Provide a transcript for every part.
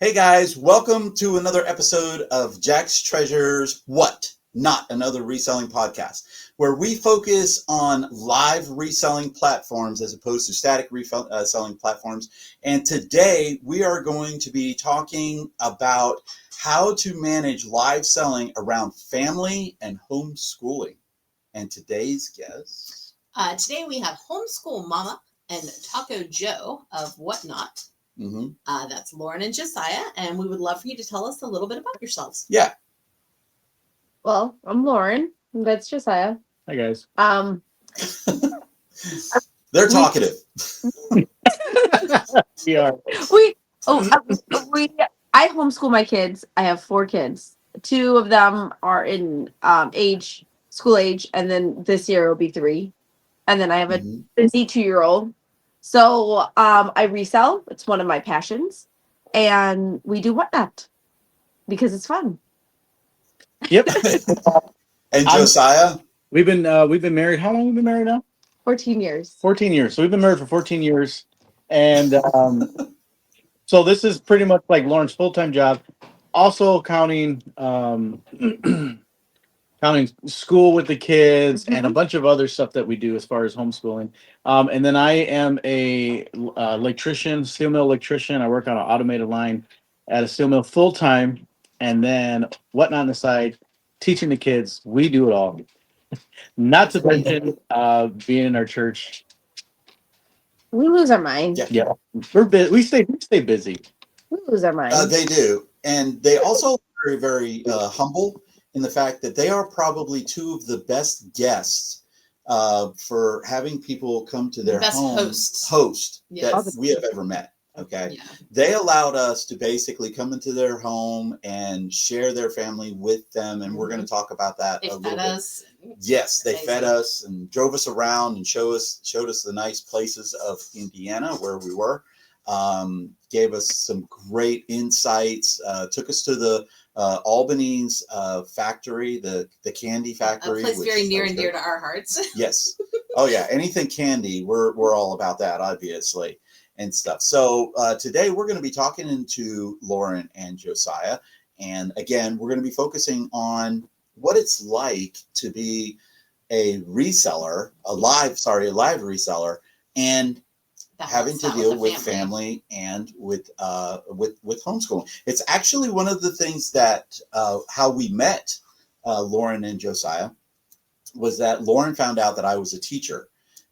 Hey guys, welcome to another episode of Jack's Treasures What? Not Another Reselling Podcast, where we focus on live reselling platforms as opposed to static reselling platforms. And today we are going to be talking about how to manage live selling around family and homeschooling. And today's guest? Today we have Homeschool Mama and Taco Joe of Whatnot. Mm-hmm. That's Lauren and Josiah, and we would love for you to tell us a little bit about yourselves. Yeah. Well, I'm Lauren. And that's Josiah. Hi guys. They're talkative. We are. I homeschool my kids. I have 4 kids. 2 of them are in school age, and then this year will be 3. And then I have a busy 2-year-old. So I resell. It's one of my passions, and we do Whatnot because it's fun. Yep. And Josiah? We've been married. How long have we been married now? 14 years. 14 years. So we've been married for 14 years, and so this is pretty much like Lauren's full-time job. Also counting counting school with the kids and a bunch of other stuff that we do as far as homeschooling. And then I am a electrician, steel mill electrician. I work on an automated line at a steel mill full-time, and then Whatnot on the side, teaching the kids. We do it all. Not to mention being in our church. We lose our mind. Yeah, we're busy. We stay busy. We lose our mind. They do, and they also are very, very humble in the fact that they are probably 2 of the best guests for having people come to their home host that we have ever met. Okay, They allowed us to basically come into their home and share their family with them, and we're going to talk about that a little bit. Yes, they fed us and drove us around and showed us the nice places of Indiana where we were. Gave us some great insights. Took us to the Albany's factory, the candy factory, a place very near and dear to our hearts. Yes. Oh yeah, anything candy, we're all about that, obviously, and stuff. So today we're going to be talking to Lauren and Josiah, and again we're going to be focusing on what it's like to be a reseller, a live reseller, and having to deal with family and with homeschooling. It's actually one of the things that how we met Lauren and Josiah was that Lauren found out that I was a teacher,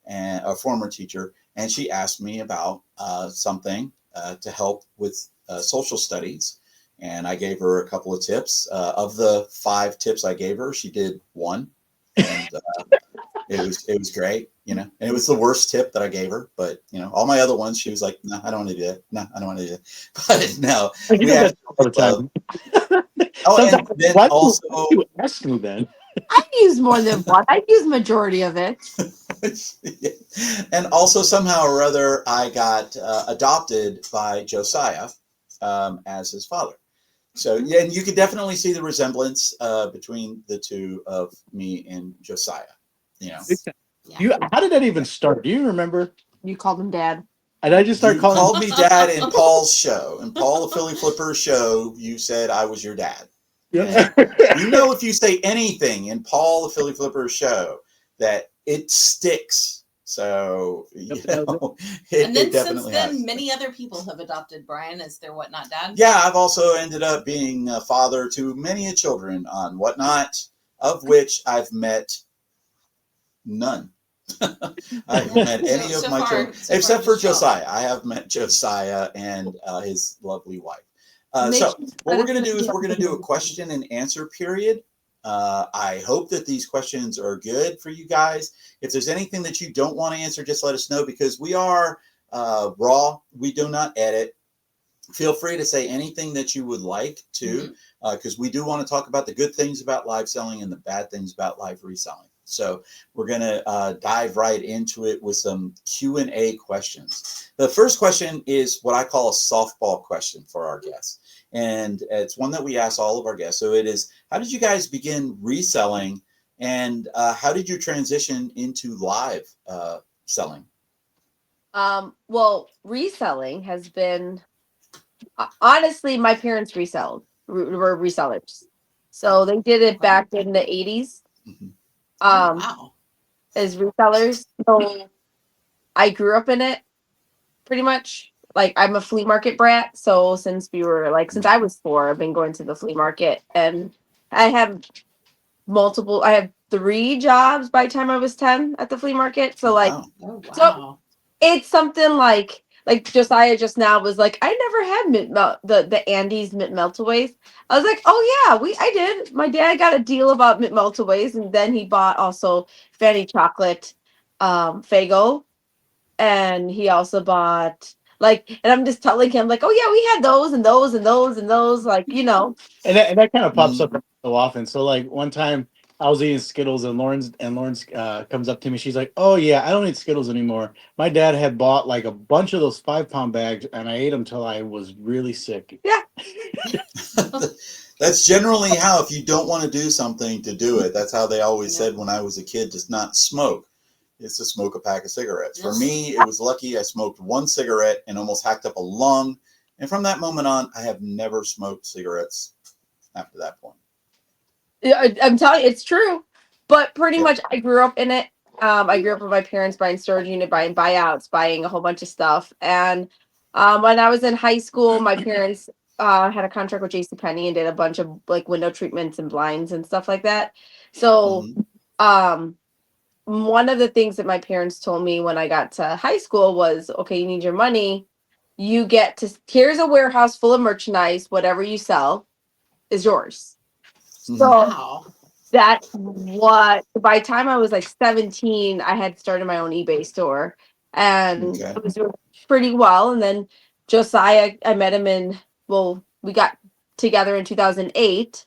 and a former teacher, and she asked me about something to help with social studies, and I gave her a couple of tips. Of the 5 tips I gave her, she did 1, and it was great, and it was the worst tip that I gave her, but all my other ones, she was like, no, I don't want to do that. No, I don't want to do that. But no, we had all the time. And then why also you ask me then? I've used more than one. I've used majority of it. And also somehow or other, I got adopted by Josiah as his father. So yeah, and you can definitely see the resemblance between the 2 of me and Josiah. How did that even start? Do you remember? You called him Dad. And I just started calling. You called me Dad in Paul's show, in Paul the Philly Flipper's show. You said I was your dad. Yeah. If you say anything in Paul the Philly Flipper's show, that it sticks. So and then it since then, many other people have adopted Brian as their Whatnot dad. Yeah, I've also ended up being a father to many children on Whatnot, of which I've met none. I haven't met any of my children, except for Josiah. I have met Josiah and his lovely wife. So what we're going to do is we're going to do a question and answer period. I hope that these questions are good for you guys. If there's anything that you don't want to answer, just let us know, because we are raw. We do not edit. Feel free to say anything that you would like to, because we do want to talk about the good things about live selling and the bad things about live reselling. So we're going to dive right into it with some Q&A questions. The first question is what I call a softball question for our guests. And it's one that we ask all of our guests. So it is, how did you guys begin reselling, and how did you transition into live selling? Well, reselling has been honestly, my parents were resellers, so they did it back in the 80s. Mhm. Wow. As resellers. So I grew up in it pretty much. Like I'm a flea market brat, so since I was 4, I've been going to the flea market, and I have I have 3 jobs by the time I was 10 at the flea market. So like, Wow. Oh so wow. it's something like Josiah just now was like, I never had the Andes mint meltaways. I was like, oh yeah, I did. My dad got a deal about mint meltaways, and then he bought also Fanny chocolate, Fago, and he also bought and I'm just telling him like, oh yeah, we had those and those and those and those, And that kind of pops Mhm. up so often. So like one time I was eating Skittles and Lauren's comes up to me. She's like, "Oh yeah, I don't eat Skittles anymore. My dad had bought like a bunch of those 5-pound bags, and I ate them till I was really sick." Yeah. That's generally how, if you don't want to do something, to do it. That's how they always Yeah. said when I was a kid, just not smoke. Is to smoke a pack of cigarettes. For Yes. me, it was lucky I smoked 1 cigarette and almost hacked up a lung. And from that moment on, I have never smoked cigarettes after that point. I'm telling you, it's true. But pretty Yep. much, I grew up in it. I grew up with my parents buying storage unit, buying buyouts, buying a whole bunch of stuff. And when I was in high school, my parents had a contract with JCPenney and did a bunch of like window treatments and blinds and stuff like that. So Hmm. um, one of the things that my parents told me when I got to high school was, okay, you need your money. You get to, here's a warehouse full of merchandise. Whatever you sell is yours. Hmm. So Wow. that's what, by the time I was like 17, I had started my own eBay store, and Okay. it was doing pretty well. And then Josiah, I met him we got together in 2008,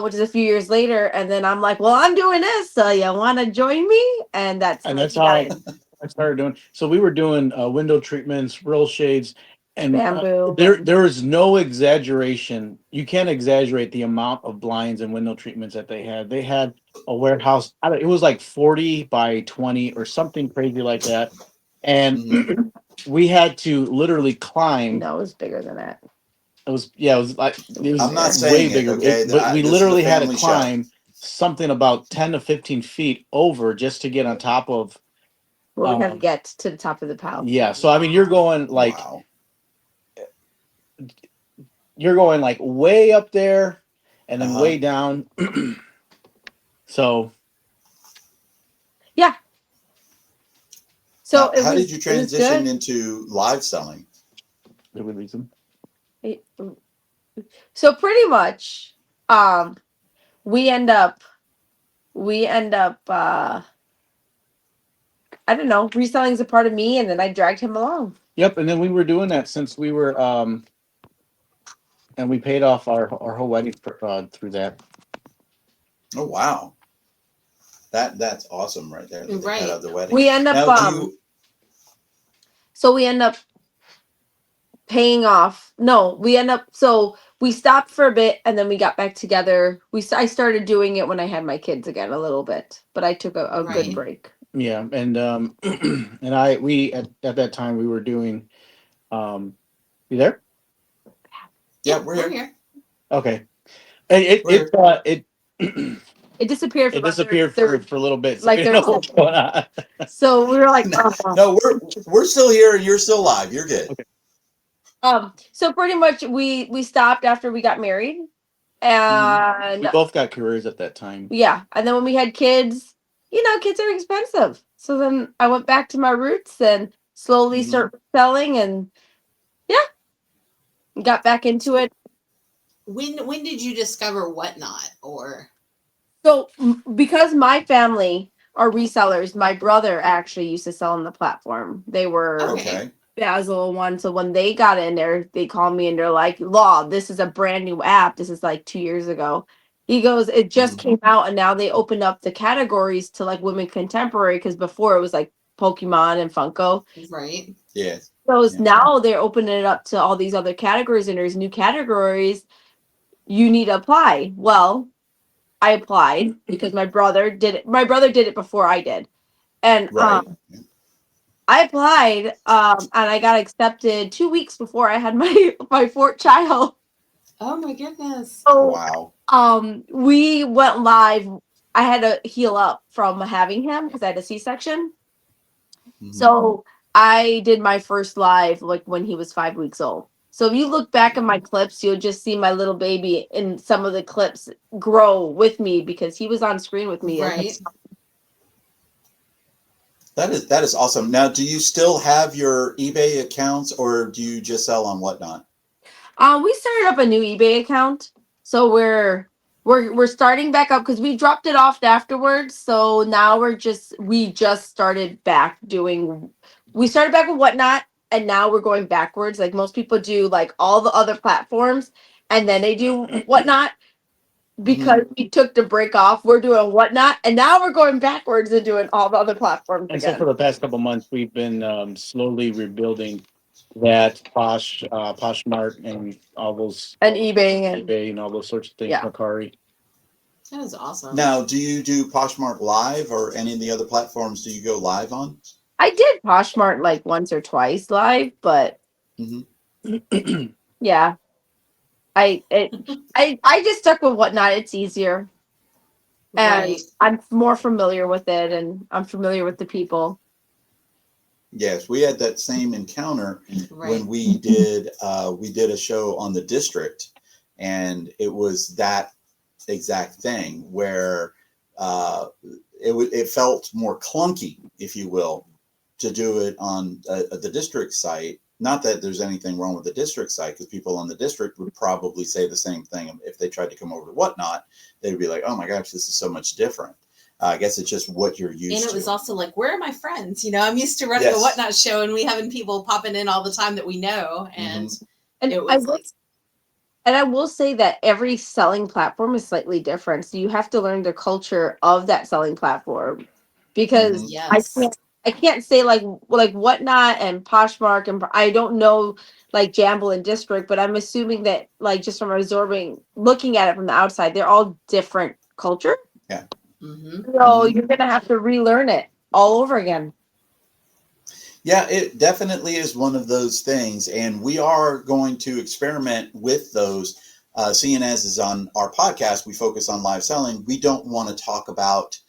which is a few years later. And then I'm like, well, I'm doing this. So you want to join me? And that's And how we that's how I started. I started doing. So we were doing window treatments, roll shades, and Bamboo. there is no exaggeration. You can't exaggerate the amount of blinds and window treatments that they had. They had a warehouse. It was like 40 by 20 or something crazy like that, and Hmm. we had to literally climb. No, it was bigger than that. It was like it was I'm not way saying it, bigger. okay? But we This is a literally had to family show. climb something about 10 to 15 feet over just to get on top of. Well, we had to get to the top of the pile. Yeah, so I mean, you're going Wow. like way up there, and then Uh-huh. way down. So Yeah. So Now, it how did was you it was transition good. into live selling? did we lose him? It- So pretty much, um, we end up I don't know, reselling is a part of me, and then I dragged him along. Yep, and then we were doing that since we were and we paid off our whole wedding through that. Oh, wow. That's awesome right there that they cut Right. out the wedding. We end up Now, do you? so we end up paying off. No, so we stopped for a bit, and then we got back together. I started doing it when I had my kids again a little bit, but I took a good Right. break. Yeah, and we at that time we were doing. You there? Yeah, Yeah, we're here. Okay. It we're it It disappeared it for about disappeared third, for a little bit. So like you know 30 what's seconds. going on. So we were like, no, we're still here and you're still live. You're good. Okay. So pretty much we stopped after we got married, Mm-hmm. We and both got careers at that time. yeah, and then when we had kids, kids are expensive. So then I went back to my roots and slowly Mm-hmm. start selling, and yeah, got back into it. When did you discover Whatnot or So because my family are resellers, my brother actually used to sell on the platform. They were okay. Okay. Basil one. So when they got in there, they called me and they're like, Law, this is a brand new app. This is like 2 years ago. He goes, it just Mm-hmm. came out, and now they opened up the categories to like women contemporary, because before it was like Pokemon and Funko. Right. Yeah. So Yeah. now they're opening it up to all these other categories, and there's new categories you need to apply. Well, I applied because my brother did it. My brother did it before I did. And Right. I applied, and I got accepted 2 weeks before I had my fourth child. Oh my goodness. So, Wow. we went live. I had to heal up from having him because I had a C-section. Mhm. So I did my first live like when he was 5 weeks old. So if you look back at my clips, you'll just see my little baby in some of the clips grow with me because he was on screen with me. Right. That is awesome. Now, do you still have your eBay accounts, or do you just sell on Whatnot? We started up a new eBay account, so we're starting back up because we dropped it off afterwards. So now we just started back doing. We started back with Whatnot, and now we're going backwards. Like most people do, like all the other platforms, and then they do Whatnot. Because we took the break off, we're doing Whatnot, and now we're going backwards and doing all the other platforms And so again. for the past couple months, we've been slowly rebuilding that Poshmark and all those And eBay eBay and all those sorts of things, Yeah. Mercari. That is awesome. Now, do you do Poshmark Live or any of the other platforms? Do you go live on? I did Poshmark like once or twice live, but yeah, I it I just stuck with Whatnot. It's easier, and Right. I'm more familiar with it, and I'm familiar with the people. Yes, we had that same encounter Right. when we did a show on the district, and it was that exact thing where it felt more clunky, if you will, to do it on the district site. Not that there's anything wrong with the district site, because people on the district would probably say the same thing if they tried to come over to Whatnot. They'd be like, "Oh my gosh, this is so much different." I guess it's just what you're used to. And it was also like, where are my friends? You know, I'm used to running Yes. a Whatnot show and we having people popping in all the time that we know. And And it was I will say that every selling platform is slightly different. So you have to learn the culture of that selling platform, because yes. I can't say like Whatnot and Poshmark, and I don't know like Jamble and District, but I'm assuming that like just from looking at it from the outside, they're all different culture. Yeah. So you're gonna have to relearn it all over again. Yeah, it definitely is one of those things, and we are going to experiment with those. Seeing as is on our podcast, we focus on live selling. We don't want to talk about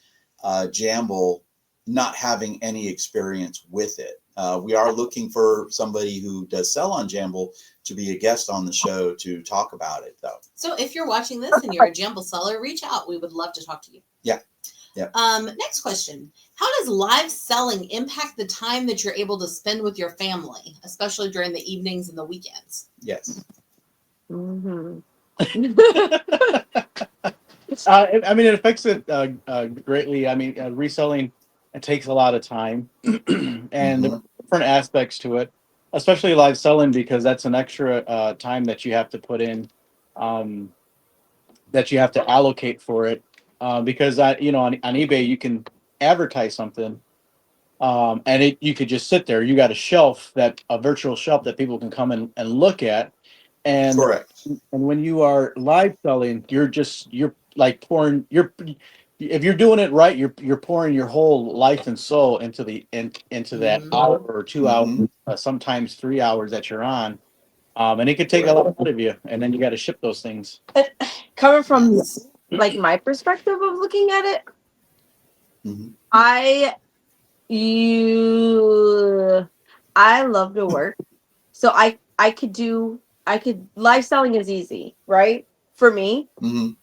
Jamble not having any experience with it. We are looking for somebody who does sell on Jamble to be a guest on the show to talk about it, though. So if you're watching this and you're a Jamble seller, reach out. We would love to talk to you. Yeah. Yeah. Next question. How does live selling impact the time that you're able to spend with your family, especially during the evenings and the weekends? Yes. Mm-hmm. I mean, it affects it greatly. I mean, reselling, it takes a lot of time, and there are different aspects to it, especially live selling, because that's an extra time that you have to put in, that you have to allocate for it. Because on eBay you can advertise something, and you could just sit there. You got a virtual shelf that people can come and look at, and Correct. and when you are live selling, you're like pouring if you're doing it right, you're pouring your whole life and soul into that hour or 2 hours, sometimes 3 hours that you're on, and it could take a lot out of you, and then you got to ship those things. Coming from like my perspective of looking at it, I love to work. So I could live selling is easy, right? For me.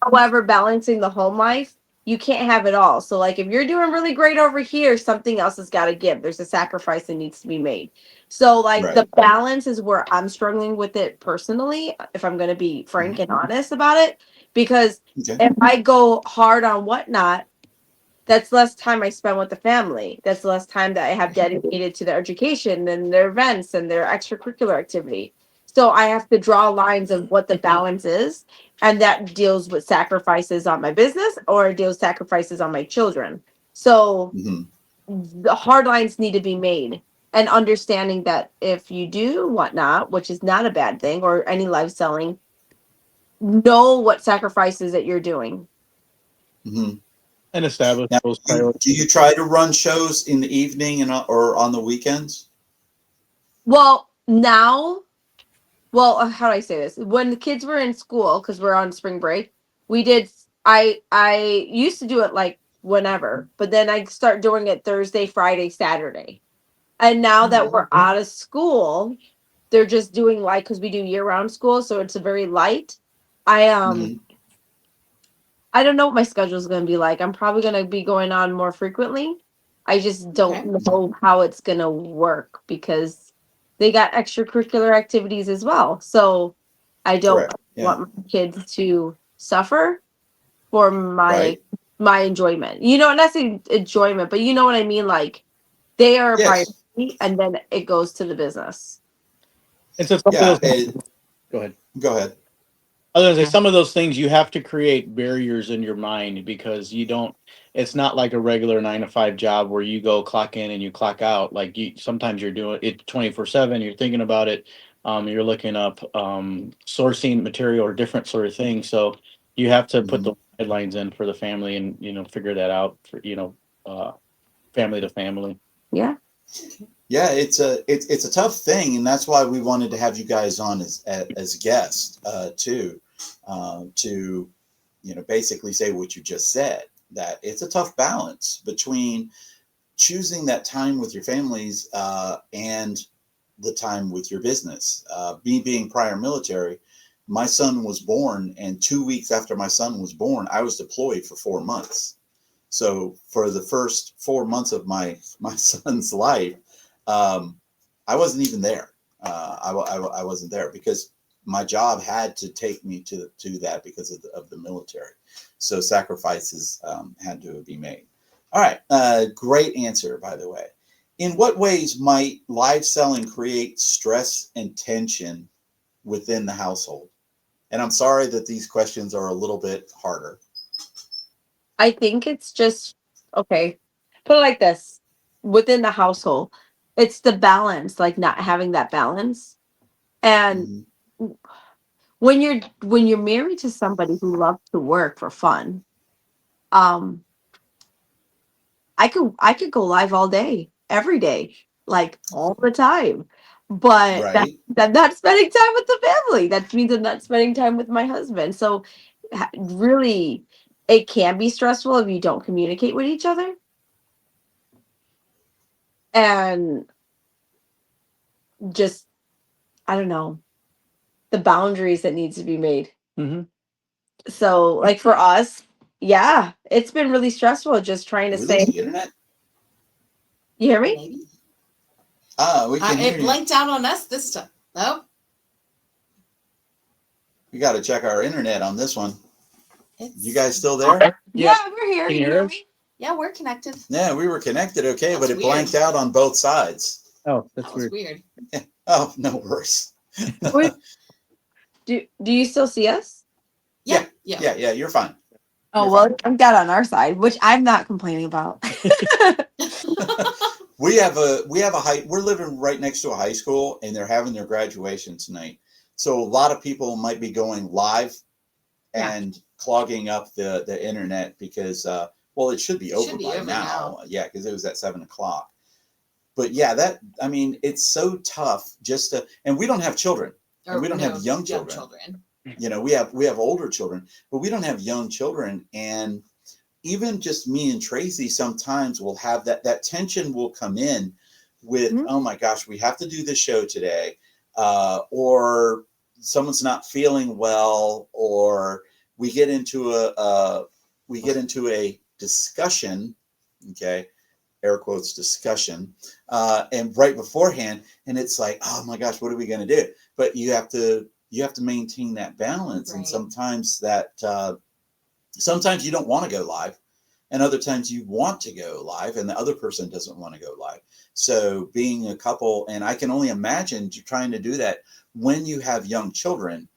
However, balancing the home life, you can't have it all. So like if you're doing really great over here, something else has got to give. There's a sacrifice that needs to be made. So like the balance is where I'm struggling with it personally, if I'm going to be frank and honest about it, because if I go hard on Whatnot, that's less time I spend with the family. That's less time that I have dedicated to their education and their events and their extracurricular activity. So I have to draw lines of what the balance is, and that deals with sacrifices on my business or it deals sacrifices on my children. So the hard lines need to be made, and understanding that if you do Whatnot, which is not a bad thing, or any live selling, know what sacrifices that you're doing. And establish Now, those do priorities. you try to run shows in the evening and or on the weekends? Well, now, how do I say this? When the kids were in school, because we're on spring break, we did. I used to do it like whenever, but then I start doing it Thursday, Friday, Saturday. And now that we're out of school, they're just doing like, because we do year round school, so it's a very light. I Mhm. I don't know what my schedule is going to be like. I'm probably going to be going on more frequently. I just don't Okay. know how it's going to work because they got extracurricular activities as well. So I don't Correct. Yeah. want my kids to suffer for my Right. my enjoyment. You know, not saying enjoyment, but you know what I mean. Like they are a Yes. priority, and then it goes to the business. And so some of Yeah. those, go ahead. Go ahead. I was gonna say some of those things you have to create barriers in your mind because you don't. It's not like a regular 9 to 5 job where you go clock in and you clock out. Like you, sometimes you're doing it 24/7. You're thinking about it. You're looking up sourcing material or different sort of things. So you have to put the Mhm. guidelines in for the family and figure that out for family to family. Yeah. Yeah, it's a tough thing, and that's why we wanted to have you guys on as guests too, to basically say what you just said. That it's a tough balance between choosing that time with your families and the time with your business. Me being prior military, my son was born, and 2 weeks after my son was born, I was deployed for 4 months. So for the first 4 months of my son's life, um, I wasn't even there. I wasn't there because my job had to take me to that because of the military. So sacrifices had to be made. All right, great answer, by the way. In what ways might live selling create stress and tension within the household? And I'm sorry that these questions are a little bit harder. I think it's just okay. Put it like this: within the household, it's the balance, like not having that balance. And Mhm. when you're married to somebody who loves to work for fun, um, I could go live all day, every day, like all the time. But Right. I'm not spending time with the family. That means I'm not spending time with my husband. So really, it can be stressful if you don't communicate with each other. And just I don't know the boundaries that needs to be made. Mm-hmm. So like for us, yeah, it's been really stressful just trying to Did we lose say, the internet? you hear me? Maybe. We can hear It you. blanked out on us this time. Oh, We got to check our internet on this one. it's, You guys still there? Yeah, we're here. Can you You hear hear us? me? yeah, we're connected. Yeah, we were connected okay, but That's it blanked weird. out on both sides. Oh, that's That was weird. weird. Oh, no worse. Wait, do you still see us? Yeah, Yeah, you're fine. Oh You're well, fine. I'm got on our side, which I'm not complaining about. We have a high. We're living right next to a high school, and they're having their graduation tonight. So a lot of people might be going live Yeah. and clogging up the internet because well, it should be over by over now. now. Yeah, because it was at 7 o'clock. But yeah, I mean, it's so tough just to, and we don't have children, and we don't have young children. We have older children, but we don't have young children, and even just me and Tracy sometimes will have that tension will come in with, Mhm. oh my gosh, we have to do this show today, or someone's not feeling well, or we get into a discussion, okay, air quotes discussion, and right beforehand, and it's like, oh my gosh, what are we going to do? But you have to maintain that balance, and Right. sometimes you don't want to go live, and other times you want to go live and the other person doesn't want to go live. So being a couple, and I can only imagine trying to do that when you have young children,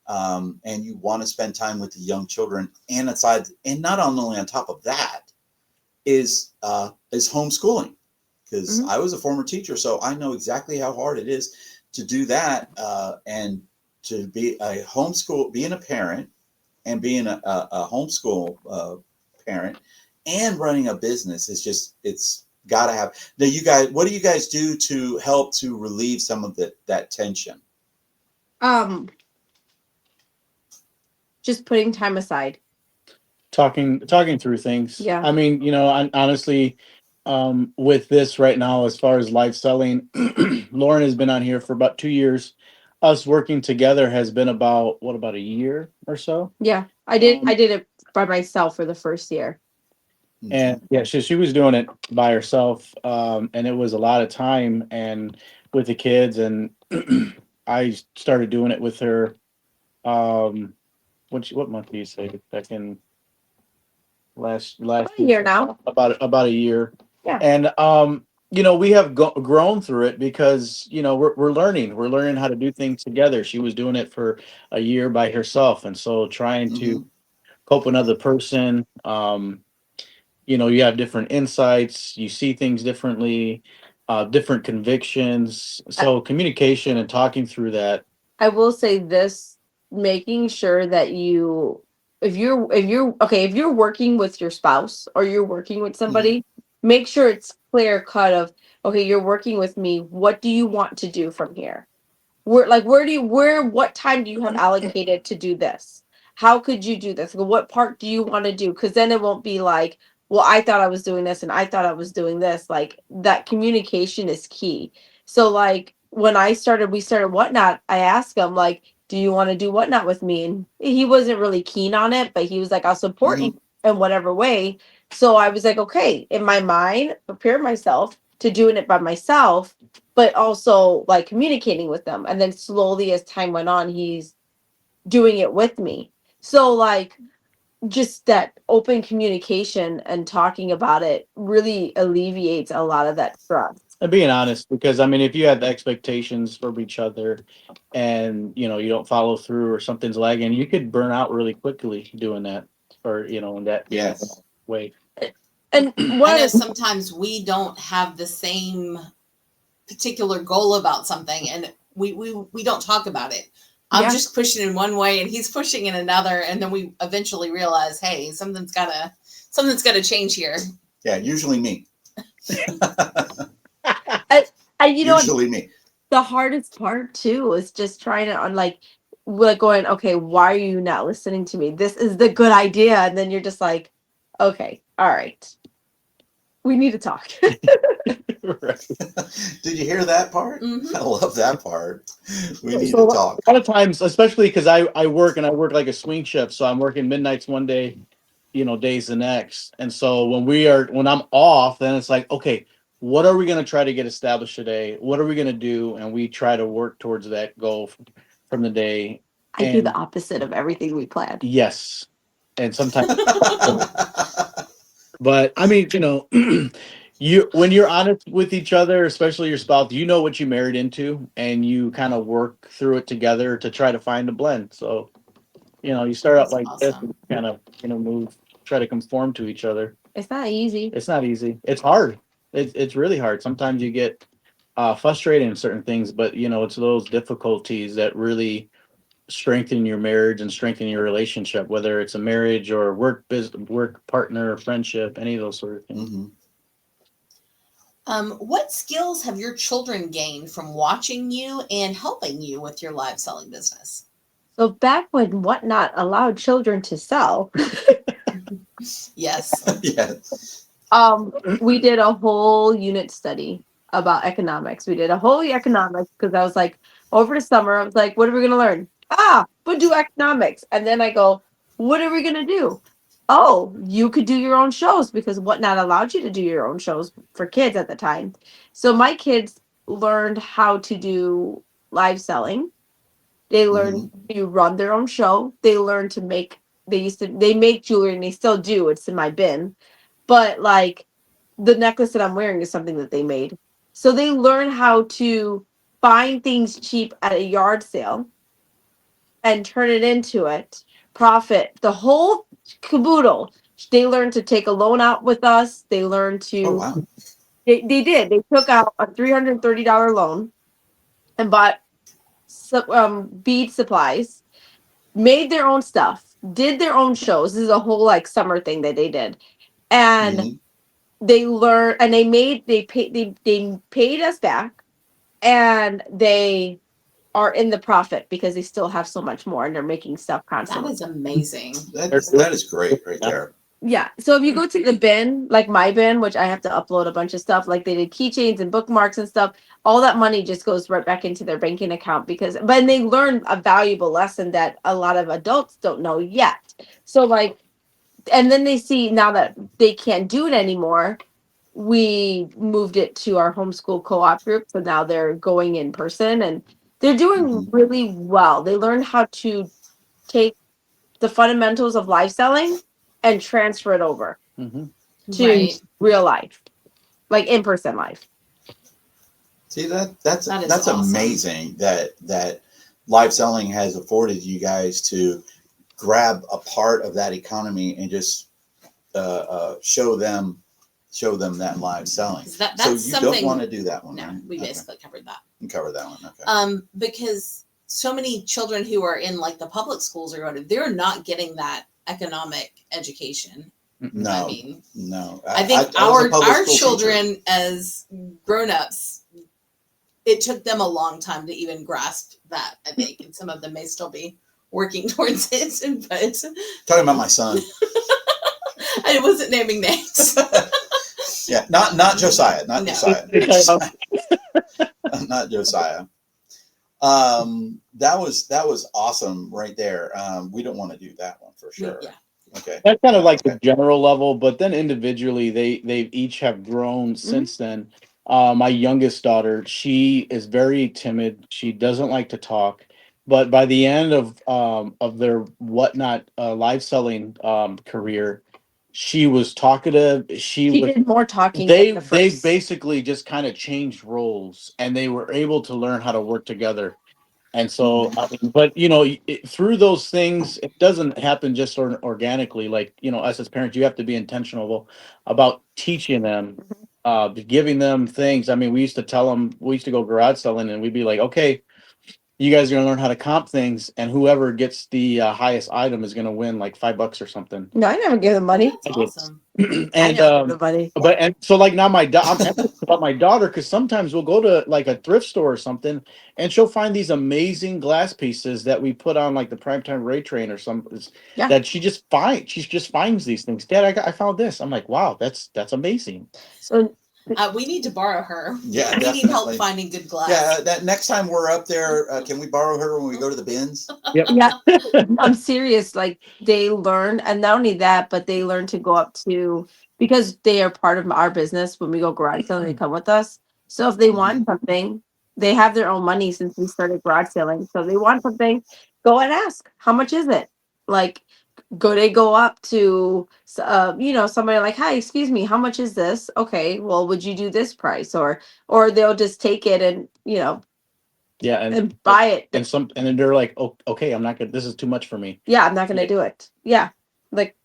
and you want to spend time with the young children, and not only on top of that is homeschooling, because Mhm. I was a former teacher, so I know exactly how hard it is to do that, and to be a homeschool, being a parent, and being a homeschool parent and running a business is just, it's got to have. Now, you guys, what do you guys do to help to relieve some of that tension? Just putting time aside. Talking through things. Yeah. I mean, honestly, with this right now, as far as live selling, Lauren has been on here for about 2 years. Us working together has been about a year or so. Yeah, I did it by myself for the first year. And yeah, she was doing it by herself, and it was a lot of time and with the kids, and I started doing it with her. What month do you say? Back in last year now. About a year. Yeah. And we have grown through it because we're learning how to do things together. She was doing it for a year by herself, and so trying to cope with another person. You have different insights, you see things differently, different convictions. So communication and talking through that. I will say this, making sure that if you're working with your spouse or you're working with somebody, make sure it's clear cut of, okay, you're working with me. What do you want to do from here? What time do you have allocated to do this? How could you do this? What part do you want to do? Because then it won't be like, well, I thought I was doing this and I thought I was doing this. Like, that communication is key. So like when we started Whatnot, I asked him, like, do you want to do Whatnot with me? And he wasn't really keen on it, but he was like, I'll support you in whatever way. So I was like, okay, in my mind, prepare myself to doing it by myself, but also like communicating with them. And then slowly as time went on, he's doing it with me. So like just that open communication and talking about it really alleviates a lot of that stress. And being honest, because I mean, if you have expectations from each other and you don't follow through or something's lagging, you could burn out really quickly doing that, or in that way. And I know sometimes we don't have the same particular goal about something, and we don't talk about it. I'm just pushing in one way and he's pushing in another, and then we eventually realize, hey, something's gotta change here. Yeah, usually me. Usually me. The hardest part too is just trying to going, okay, why are you not listening to me? This is the good idea, and then you're just like, okay, all right, we need to talk. Right. Did you hear that part? I love that part. We need to talk. A lot of times, especially because I work like a swing shift, so I'm working midnights one day, days the next. And so when I'm off, then it's like, okay, what are we going to try to get established today? What are we going to do? And we try to work towards that goal from the day. I do the opposite of everything we planned. Yes. And sometimes, but I mean, when you're honest with each other, especially your spouse, you know what you married into, and you kind of work through it together to try to find a blend. So, you start out like this, and kind of, try to conform to each other. It's not easy. It's not easy. It's hard. It's really hard. Sometimes you get frustrated in certain things, but it's those difficulties that really strengthen your marriage and strengthen your relationship, whether it's a marriage or work partner, friendship, any of those sort of things. What skills have your children gained from watching you and helping you with your live selling business? So back when Whatnot allowed children to sell, yes, we did a whole unit study about economics. We did a whole economics because I was like, over the summer, I was like, what are we going to learn? But do economics. And then I go, what are we going to do? Oh, you could do your own shows because Whatnot allowed you to do your own shows for kids at the time. So my kids learned how to do live selling. They learned to run their own show. They learned to make, they make jewelry and they still do. It's in my bin. But like the necklace that I'm wearing is something that they made. So they learn how to find things cheap at a yard sale and turn it into it, profit, the whole caboodle. They learned to take a loan out with us. They learned to, they did. They took out a $330 loan and bought bead supplies, made their own stuff, did their own shows. This is a whole like summer thing that they did. and Mhm. they learn, and they paid us back, and they are in the profit because they still have so much more and they're making stuff That constantly. is amazing. That is great right there. Yeah. So if you go to the bin, like my bin, which I have to upload a bunch of stuff, like they did keychains and bookmarks and stuff, all that money just goes right back into their banking account but they learn a valuable lesson that a lot of adults don't know yet. So like, and then they see now that they can't do it anymore, we moved it to our homeschool co-op group. So now they're going in person and they're doing really well. They learned how to take the fundamentals of live selling and transfer it over to real life, like in-person life. See That is that's awesome. amazing that live selling has afforded you guys to grab a part of that economy and just show them that live selling. That's so you something, don't want to do that one. No, right? we basically covered that. You covered that one. Okay. Because so many children who are in like the public schools or whatever, they're not getting that economic education. No, I mean, no. I think our children teacher. As grown-ups, it took them a long time to even grasp that, I think, and some of them may still be working towards it. But talking about my son. I wasn't naming names. Yeah, not Josiah, not Josiah. Not Josiah. That was awesome right there. We don't want to do that one for sure. Yeah. Okay. That's kind of like the general level, but then individually they each have grown since then. My youngest daughter, she is very timid. She doesn't like to talk, but by the end of their whatnot live selling career, she was talkative. She did more talking. They basically just kind of changed roles, and they were able to learn how to work together. And so, but through those things, it doesn't happen just organically. Like, us as parents, you have to be intentional about teaching them, giving them things. I mean, we used to go garage selling, and we'd be like, okay, you guys are gonna learn how to comp things, and whoever gets the highest item is gonna win like $5 or something. No, I never give them money. That's awesome. And so like now I'm anxious about my daughter, because sometimes we'll go to like a thrift store or something, and she'll find these amazing glass pieces that we put on like the primetime Ray train or something. That she just finds these things. Dad, I found this. I'm like, wow, that's amazing. So we need to borrow her. Yeah, we need help finding good glass. Yeah, that next time we're up there, can we borrow her when we go to the bins? Yep. Yeah, I'm serious. Like they learn, and not only that, but they learn to go up to, because they are part of our business. When we go garage selling, they come with us. So if they want something, they have their own money since we started garage selling. So they want something, go and ask, how much is it? Like, they go up to somebody like, hi, excuse me, how much is this? Okay, well, would you do this price? Or they'll just take it and and buy it. And then they're like, oh, okay, I'm not gonna, this is too much for me. Yeah, I'm not gonna do it. Yeah. Like,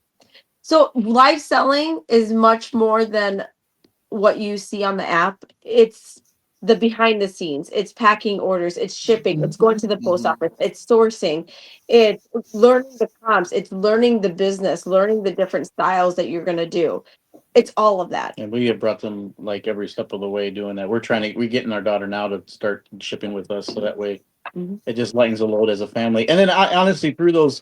so live selling is much more than what you see on the app. It's the behind the scenes. It's packing orders, it's shipping, it's going to the post office, it's sourcing, it's learning the comps, it's learning the business, learning the different styles that you're gonna do. It's all of that. And we have brought them like every step of the way doing that. We're getting our daughter now to start shipping with us, so that way it just lightens the load as a family. And then honestly, through those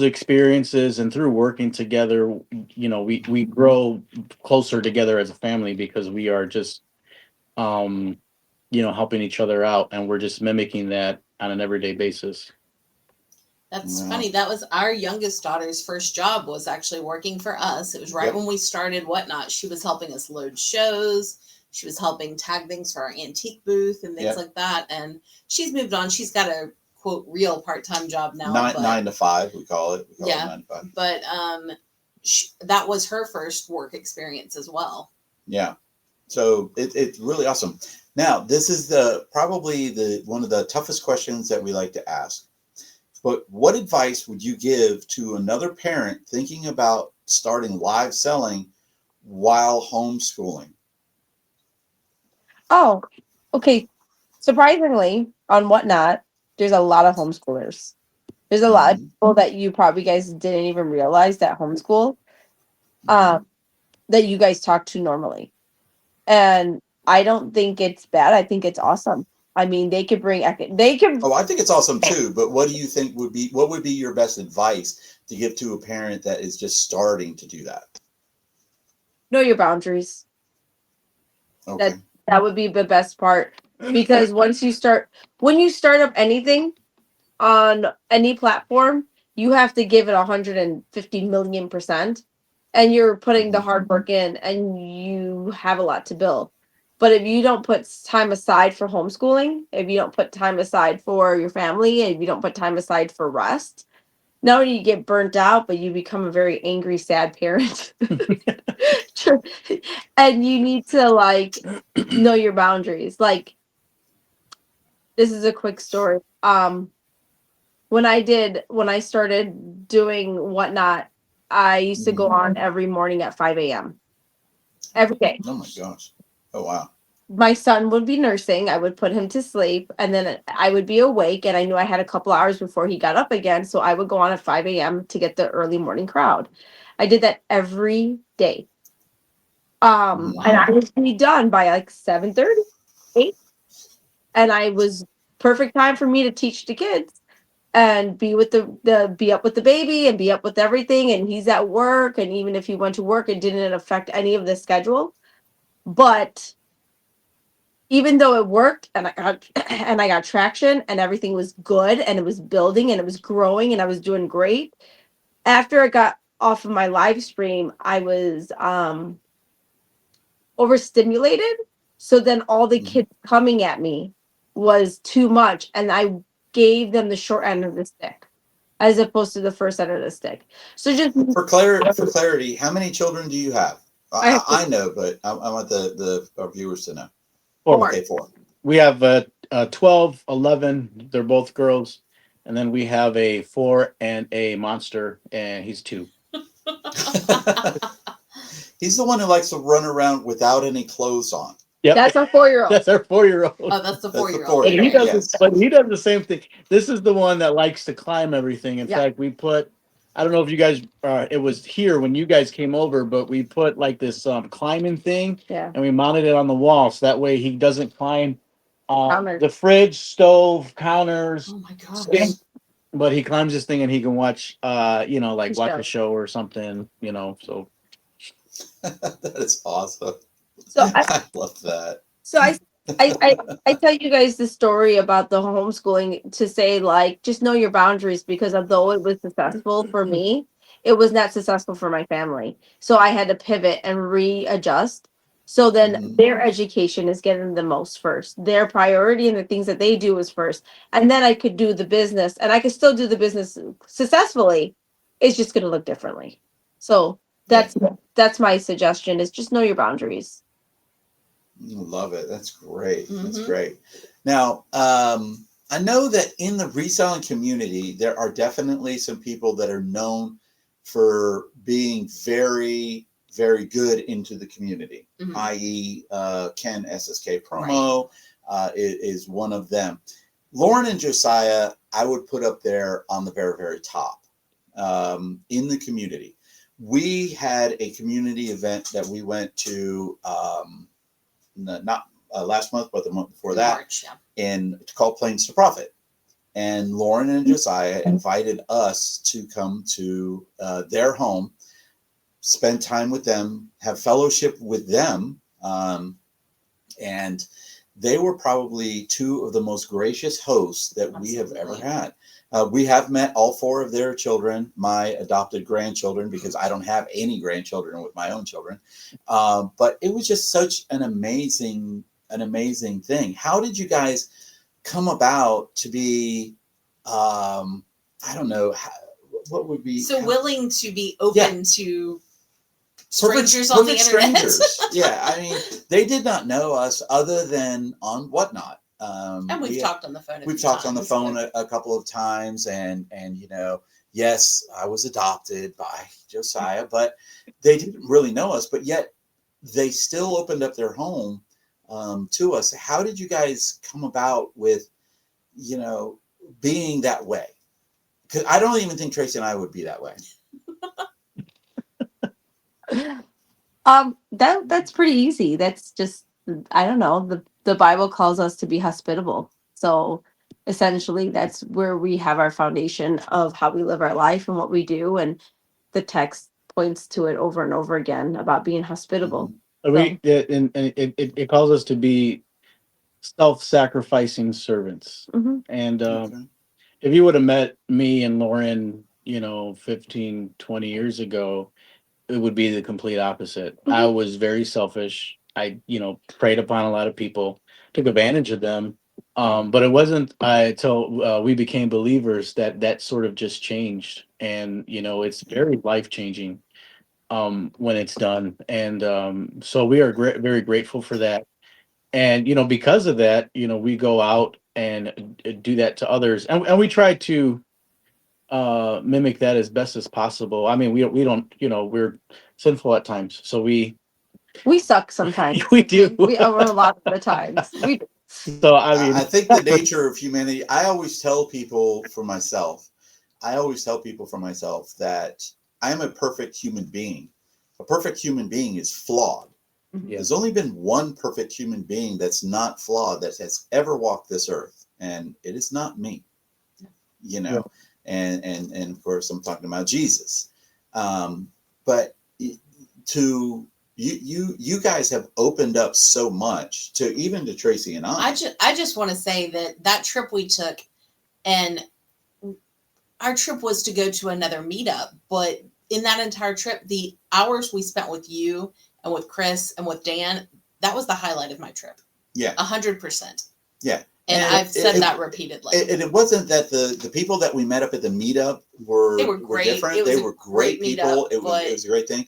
experiences and through working together, we grow closer together as a family, because we are just helping each other out, and we're just mimicking that on an everyday basis. That's funny. That was our youngest daughter's first job, was actually working for us. It was right when we started Whatnot. She was helping us load shows. She was helping tag things for our antique booth and things like that. And she's moved on. She's got a quote real part-time job now. 9 to 5, we call it. We call it 9 to 5. But that was her first work experience as well. Yeah. So it's really awesome. Now, this is probably one of the toughest questions that we like to ask. But what advice would you give to another parent thinking about starting live selling while homeschooling? Oh, okay. Surprisingly, on Whatnot, there's a lot of homeschoolers. There's a lot of people that you probably guys didn't even realize that homeschool. that you guys talk to normally. And I don't think it's bad. I think it's awesome. I mean, they could bring, they could. Oh, I think it's awesome too. But what do you think what would be your best advice to give to a parent that is just starting to do that? Know your boundaries. Okay. That would be the best part, because when you start up anything on any platform, you have to give it 150 million%, and you're putting the hard work in, and you have a lot to build. But if you don't put time aside for homeschooling, if you don't put time aside for your family, if you don't put time aside for rest, not only you get burnt out, but you become a very angry, sad parent. And you need to like know your boundaries. Like, this is a quick story. When I started doing whatnot, I used to go on every morning at 5 a.m. every day. Oh my gosh. Oh wow. My son would be nursing. I would put him to sleep, and then I would be awake, and I knew I had a couple hours before he got up again. So I would go on at 5 a.m. to get the early morning crowd. I did that every day. And I would be done by like 7:30, 8. And I was perfect time for me to teach the kids and be with be up with the baby and be up with everything. And he's at work. And even if he went to work, it didn't affect any of the schedule. But even though it worked, and I got traction, and everything was good, and it was building, and it was growing, and I was doing great. After I got off of my live stream, I was overstimulated. So then all the kids coming at me was too much, and I gave them the short end of the stick as opposed to the first end of the stick. So just for clarity, how many children do you have? I know, but I want our viewers to know. 4. Okay, 4. We have 12, 11. They're both girls. And then we have a 4 and a monster, and he's 2. He's the one who likes to run around without any clothes on. Yep. That's our 4-year-old. That's our 4-year-old. Oh, that's the 4-year-old. But He does, but he does the same thing. This is the one that likes to climb everything. In fact, we put, I don't know if you guys, it was here when you guys came over, but we put like this climbing thing, and we mounted it on the wall, so that way he doesn't climb the fridge, stove, counters. Oh my gosh. But he climbs this thing and he can watch, like watch a show or something, so. That is awesome. So I love that. So I tell you guys the story about the homeschooling to say, like, just know your boundaries, because although it was successful for me, it was not successful for my family. So I had to pivot and readjust. So then their education is getting the most first. Their priority and the things that they do is first. And then I could do the business, and I could still do the business successfully. It's just going to look differently. So that's my suggestion, is just know your boundaries. Love it. That's great. That's great. Now, I know that in the reselling community, there are definitely some people that are known for being very, very good into the community, i.e. Ken SSK Promo is one of them. Lauren and Josiah, I would put up there on the very, very top in the community. We had a community event that we went to not last month, but the month before that, March, called Planes to Profit. And Lauren and Josiah invited us to come to their home, spend time with them, have fellowship with them. And they were probably 2 of the most gracious hosts that we have ever had. We have met all 4 of their children, my adopted grandchildren, because I don't have any grandchildren with my own children. But it was just such an amazing thing. How did you guys come about to be, I don't know, what would be willing to be open to strangers on the internet? Yeah, I mean, they did not know us other than on Whatnot. And we've talked on the phone. We've talked on the phone a couple of times, and yes, I was adopted by Josiah, but they didn't really know us. But yet, they still opened up their home to us. How did you guys come about with, being that way? Because I don't even think Tracy and I would be that way. That's pretty easy. That's just, I don't know. The Bible calls us to be hospitable. So essentially that's where we have our foundation of how we live our life and what we do. And the text points to it over and over again about being hospitable. We and it calls us to be self-sacrificing servants. And if you would have met me and Lauren, 15, 20 years ago, it would be the complete opposite. I was very selfish. I, preyed upon a lot of people, took advantage of them. But it wasn't until we became believers that sort of just changed. And, it's very life changing when it's done. And so we are very grateful for that. And, because of that, we go out and do that to others. And we try to mimic that as best as possible. I mean, we don't, we're sinful at times. So we suck sometimes. we do. We over a lot of the times. We do. So I mean, I think the nature of humanity, I always tell people for myself that I am a perfect human being. A perfect human being is flawed. Yeah. There's only been one perfect human being that's not flawed that has ever walked this earth, and it is not me. Yeah. And of course I'm talking about Jesus. But to you guys have opened up so much to even to Tracy and I. I just want to say that trip we took, and our trip was to go to another meetup, but in that entire trip, the hours we spent with you and with Chris and with Dan, that was the highlight of my trip. Yeah. 100%. Yeah. And I've said that repeatedly. And it wasn't that the people that we met up at the meetup were great. different. They were great people. It was a great thing.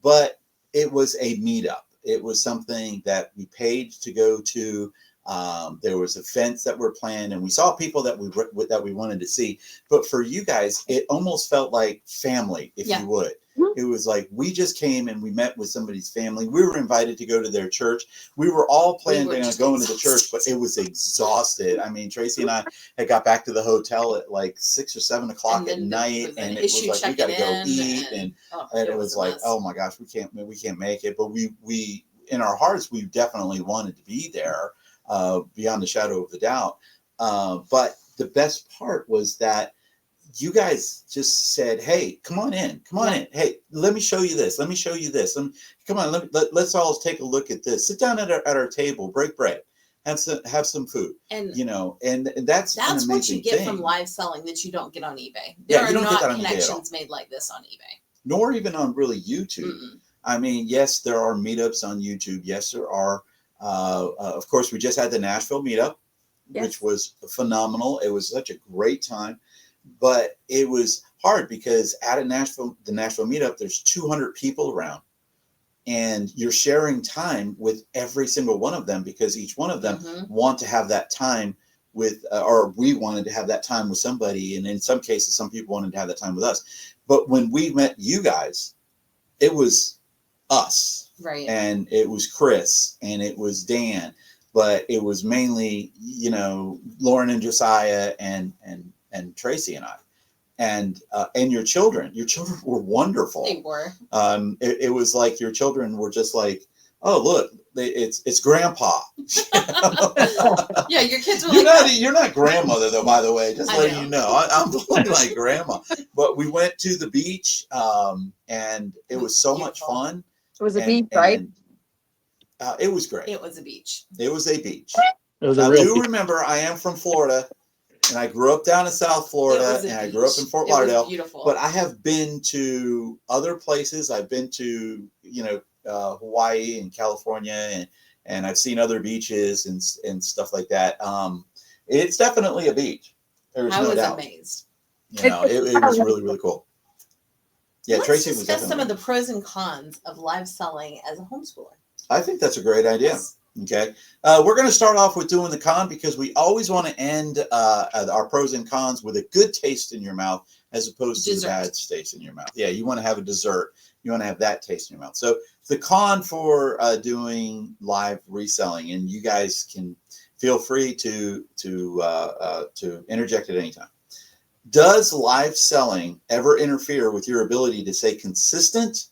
But it was a meetup. It was something that we paid to go to. There was events that were planned, and we saw people that we wanted to see. But for you guys, it almost felt like family, if you would. It was like we just came and we met with somebody's family. We were invited to go to their church. We were all planning on going to the church, but it was exhausted. I mean, Tracy and I had got back to the hotel at like 6 or 7 o'clock at night, and it was like we got to go eat, and it was like, oh my gosh, we can't make it. But we in our hearts, we definitely wanted to be there, beyond the shadow of a doubt. But the best part was that you guys just said, hey, come on in. Hey, let me show you this. Come on, let's all take a look at this. Sit down at our table, break bread, have some food. And and that's what you get from live selling that you don't get on eBay. There are not connections made like this on eBay. Nor even on really YouTube. I mean, yes, there are meetups on YouTube. Yes, there are. Of course, we just had the Nashville meetup, which was phenomenal. It was such a great time. But it was hard because at the Nashville meetup, there's 200 people around, and you're sharing time with every single one of them because each one of them want to have that time with, or we wanted to have that time with somebody. And in some cases, some people wanted to have that time with us. But when we met you guys, it was us, right? And it was Chris and it was Dan, but it was mainly, Lauren and Josiah and Tracy and I, and your children. Your children were wonderful. They were. It was like your children were just like, oh look, it's Grandpa. Yeah, your kids were you're not grandmother though, by the way. Just letting you know, I'm like grandma. But we went to the beach, and it was so much fun. It was a beach, right? It was great. It was a beach. It was a beach. I do remember I am from Florida. And I grew up down in South Florida, and I grew up in Fort Lauderdale. Beautiful. But I have been to other places. I've been to, Hawaii and California, and I've seen other beaches and stuff like that. It's definitely a beach. There's no doubt. I was amazed. It was really, really cool. Yeah, Let's Tracy was discuss some of the pros and cons of live selling as a homeschooler. I think that's a great idea. Yes. Okay. We're going to start off with doing the con because we always want to end our pros and cons with a good taste in your mouth as opposed to the bad taste in your mouth. Yeah, you want to have a dessert. You want to have that taste in your mouth. So the con for doing live reselling, and you guys can feel free to interject at any time. Does live selling ever interfere with your ability to stay consistent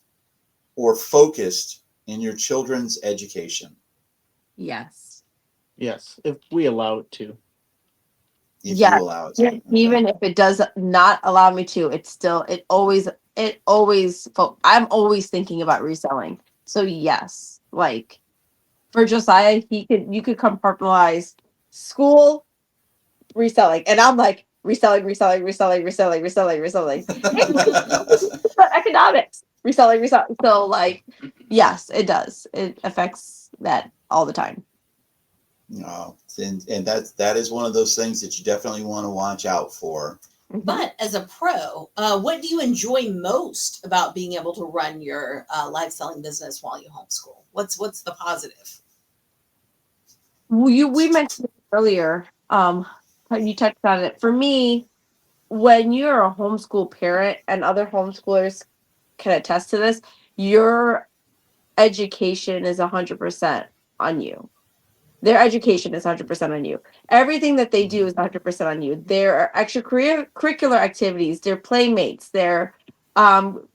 or focused in your children's education? Yes. Yes, if we allow it to. If Yeah. you allow it Yeah. to. Okay. Even if it does not allow me to, it's still, I'm always thinking about reselling. So yes, like for Josiah, you could compartmentalize school, reselling. And I'm like, reselling, reselling, reselling, reselling, reselling, reselling. But economics, reselling, reselling. So like, yes, it does. It affects that all the time. No, and that is one of those things that you definitely want to watch out for. But as a pro, what do you enjoy most about being able to run your live selling business while you homeschool? What's the positive? We mentioned it earlier. You touched on it. For me, when you're a homeschool parent, and other homeschoolers can attest to this, your education is 100% on you. Their education is 100% on you. Everything that they do is 100% on you. Their extracurricular activities, their playmates, um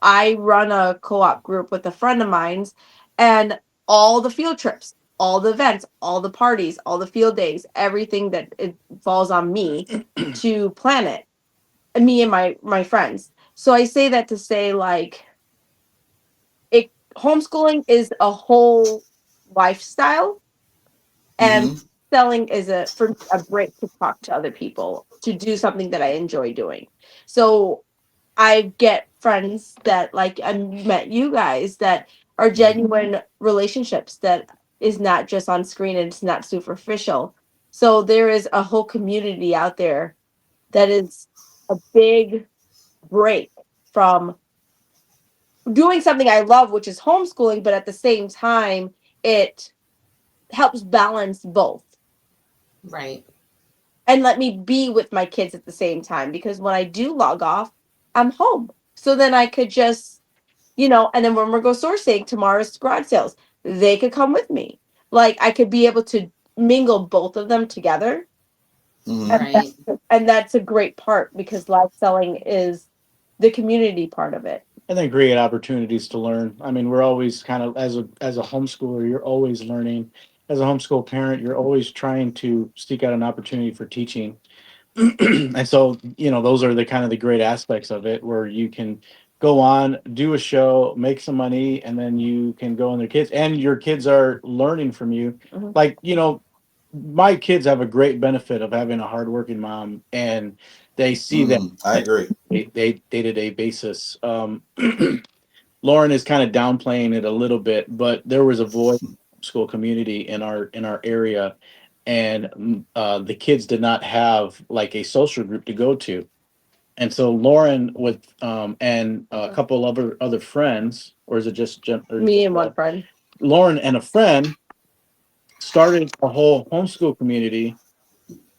I run a co-op group with a friend of mine's, and all the field trips, all the events, all the parties, all the field days, everything that it falls on me to plan it. And me and my friends. So I say that to say, like, it homeschooling is a whole lifestyle, and Mm-hmm. selling is for me, a break to talk to other people, to do something that I enjoy doing. So I get friends that, like, I met you guys, that are genuine relationships, that is not just on screen and it's not superficial. So there is a whole community out there that is a big break from doing something I love, which is homeschooling, but at the same time, it helps balance both Right. and let me be with my kids at the same time, because when I do log off, I'm home. So then I could just, and then when we go sourcing tomorrow's garage sales, they could come with me. Like, I could be able to mingle both of them together. Mm-hmm. And, that, Right. and that's a great part, because live selling is the community part of it. And then great opportunities to learn. I mean, we're always kind of, as a homeschooler, you're always learning. As a homeschool parent, you're always trying to seek out an opportunity for teaching. And so, those are the kind of the great aspects of it, where you can go on, do a show, make some money, and then you can go on their kids, and your kids are learning from you. Mhm. Like, my kids have a great benefit of having a hardworking mom, and they see that I agree. they day-to-day basis. Lauren is kind of downplaying it a little bit, but there was a void school community in our area, and the kids did not have like a social group to go to. And so Lauren with and a couple other friends, or is it just Me and one friend. Lauren and a friend started a whole homeschool community.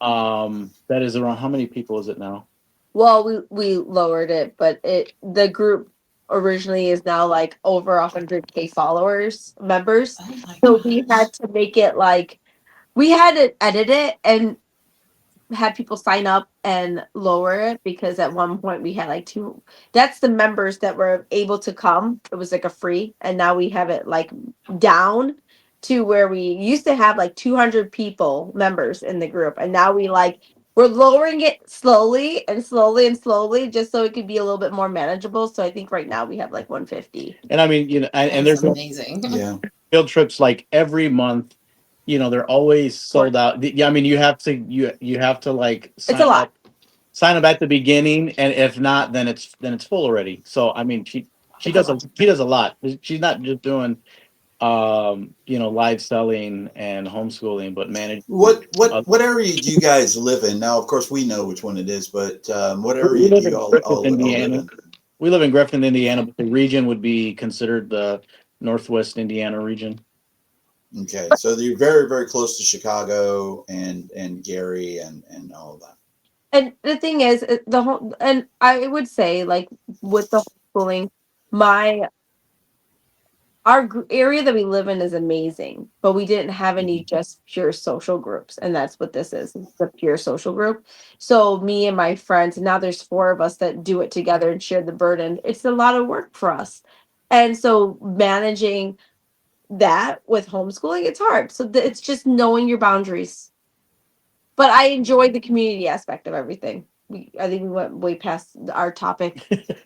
That is around, how many people is it now? Well, we lowered it, but the group originally is now like over 100K followers, members. Oh my So we gosh. had to make it like, we had to edit it and had people sign up and lower it, because at one point we had like two. That's the members that were able to come. It was like a free, and now we have it like down to where we used to have like 200 people members in the group, and now we're lowering it slowly and slowly and slowly, just so it could be a little bit more manageable. So I think right now we have like 150. And I mean, and That's there's amazing. Yeah. field trips like every month. They're always sold out. Yeah, I mean, you have to like It's a lot. sign up at the beginning, and if not, then it's full already. So I mean, she It's a does lot. a lot. She's not just doing live selling and homeschooling, but managing. What area do you guys live in? Now, of course, we know which one it is, but what We area do live you in all Griffith, all live Indiana. in? We live in Griffith, Indiana, but the region would be considered the Northwest Indiana region. Okay, so you're very, very close to Chicago and Gary and all of that. And the thing is, the whole, and I would say, like, with the homeschooling, my area that we live in is amazing, but we didn't have any Mhm. just pure social groups, and that's what this is. It's a pure social group. So me and my friends, and now there's four of us that do it together and share the burden. It's a lot of work for us, And so managing that with homeschooling, it's hard. So it's just knowing your boundaries. But I enjoyed the community aspect of everything. I think we went way past our topic. It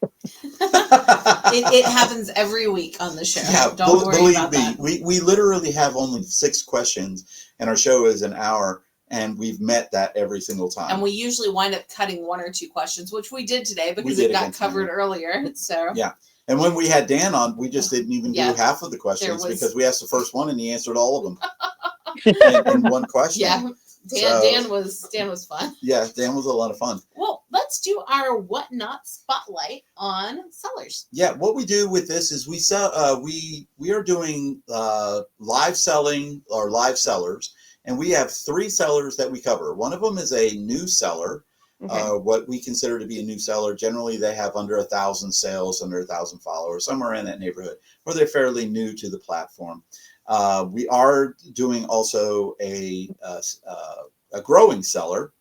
happens every week on the show. Yeah, Don't worry about that. We literally have only 6 questions, and our show is an hour, and we've met that every single time. And we usually wind up cutting 1 or 2 questions, which we did today because it got covered earlier. So yeah. And when we had Dan on, we just didn't even do half of the questions because we asked the first one and he answered all of them in one question. Yeah. Dan was fun. Yeah, Dan was a lot of fun. Well, let's do our whatnot spotlight on sellers. Yeah, what we do with this is we sell. We are doing live selling or live sellers, and we have 3 sellers that we cover. One of them is a new seller. Okay. What we consider to be a new seller. Generally, they have under 1,000 sales, under 1,000 followers, somewhere in that neighborhood, or they're fairly new to the platform. We are doing also a growing seller,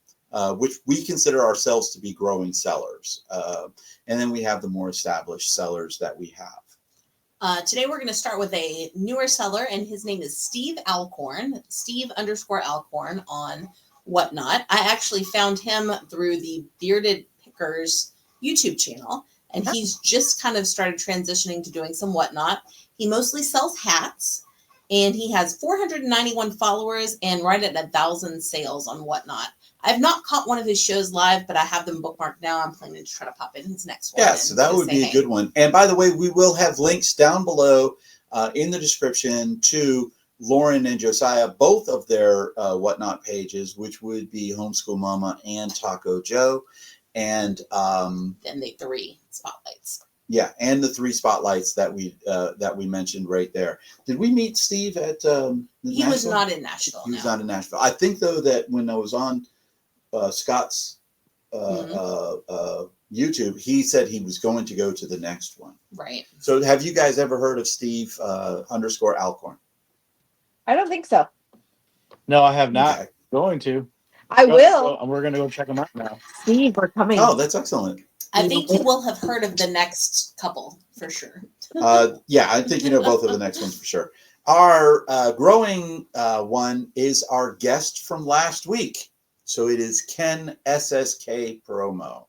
which we consider ourselves to be growing sellers. And then we have the more established sellers that we have. Today, we're going to start with a newer seller, and his name is Steve Alcorn, Steve_Alcorn on Whatnot. I actually found him through the Bearded Pickers YouTube channel, and he's just kind of started transitioning to doing some Whatnot. He mostly sells hats. And he has 491 followers and right at 1,000 sales on Whatnot. I've not caught one of his shows live, but I have them bookmarked now. I'm planning to try to pop in his next one. Yeah, so that would be a good one. And by the way, we will have links down below in the description to Lauren and Josiah, both of their Whatnot pages, which would be Homeschool Mama and Taco Joe. And then the 3 spotlights. Yeah, and the 3 spotlights that we mentioned right there. Did we meet Steve at He was not in Nashville. He was not in Nashville. I think though that when I was on Scott's YouTube, he said he was going to go to the next one. Right. So have you guys ever heard of Steve _Alcorn? I don't think so. No, I have not. Okay. Going to. I will. We're going to go check them out now. Steve, we're coming. Oh, that's excellent. I think you will have heard of the next couple for sure. Yeah, I think you know both of the next ones for sure. Our growing one is our guest from last week. So it is Ken SSK Promo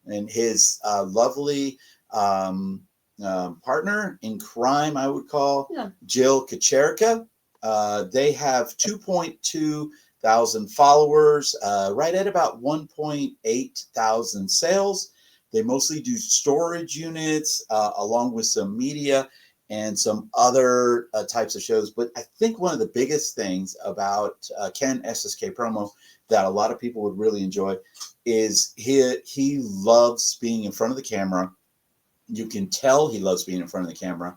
and his lovely partner in crime, I would call, Jill Kacherka. They have 2.2 thousand followers, right at about 1.8 thousand sales. They mostly do storage units along with some media and some other types of shows. But I think one of the biggest things about Ken SSK Promo that a lot of people would really enjoy is he loves being in front of the camera. You can tell he loves being in front of the camera.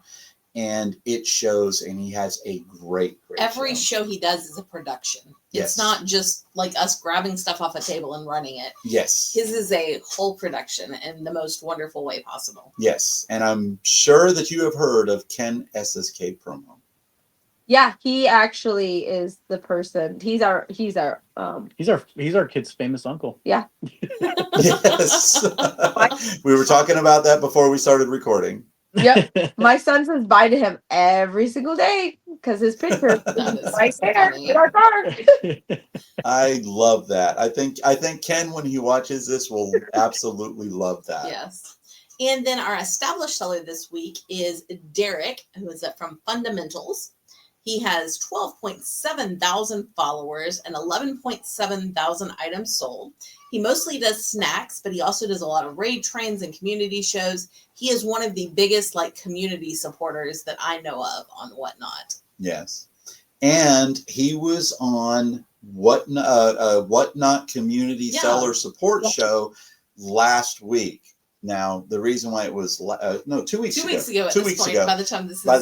And it shows, and he has a great Every show he does is a production. Yes. It's not just like us grabbing stuff off a table and running it. Yes. His is a whole production in the most wonderful way possible. Yes. And I'm sure that you have heard of Ken SSK Promo. Yeah, he actually is the person. He's our kid's famous uncle. Yeah. Yes. We were talking about that before we started recording. Yep. My son says bye to him every single day because his picture is right there in our car. I love that. I think Ken, when he watches this, will absolutely love that. Yes. And then our established seller this week is Derek, who is from Fundamentals. He has 12.7 thousand followers and 11.7 thousand items sold. He mostly does snacks, but he also does a lot of raid trains and community shows. He is one of the biggest community supporters that I know of on Whatnot. Yes. And he was on Whatnot Community Seller Support Show last week. Now, the reason why it was 2 weeks ago. 2 weeks ago. 2 weeks ago. By the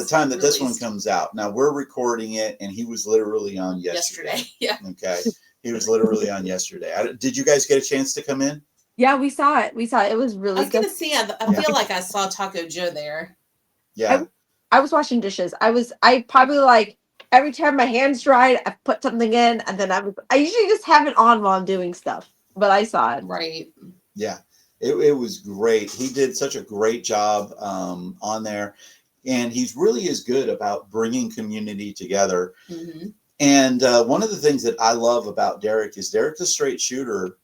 time that this one comes out. Now we're recording it, and he was literally on yesterday. Yeah. Okay. He was literally on yesterday. Did you guys get a chance to come in? Yeah, we saw it. It was really I was good. going to see. I feel like I saw Taco Joe there. Yeah. I was washing dishes. I probably every time my hands dried, I put something in, and then I usually just have it on while I'm doing stuff. But I saw it. Right. Yeah. It was great. He did such a great job on there. and he's really is good about bringing community together. Mm-hmm. And one of the things that I love about Derek is Derek's a straight shooter.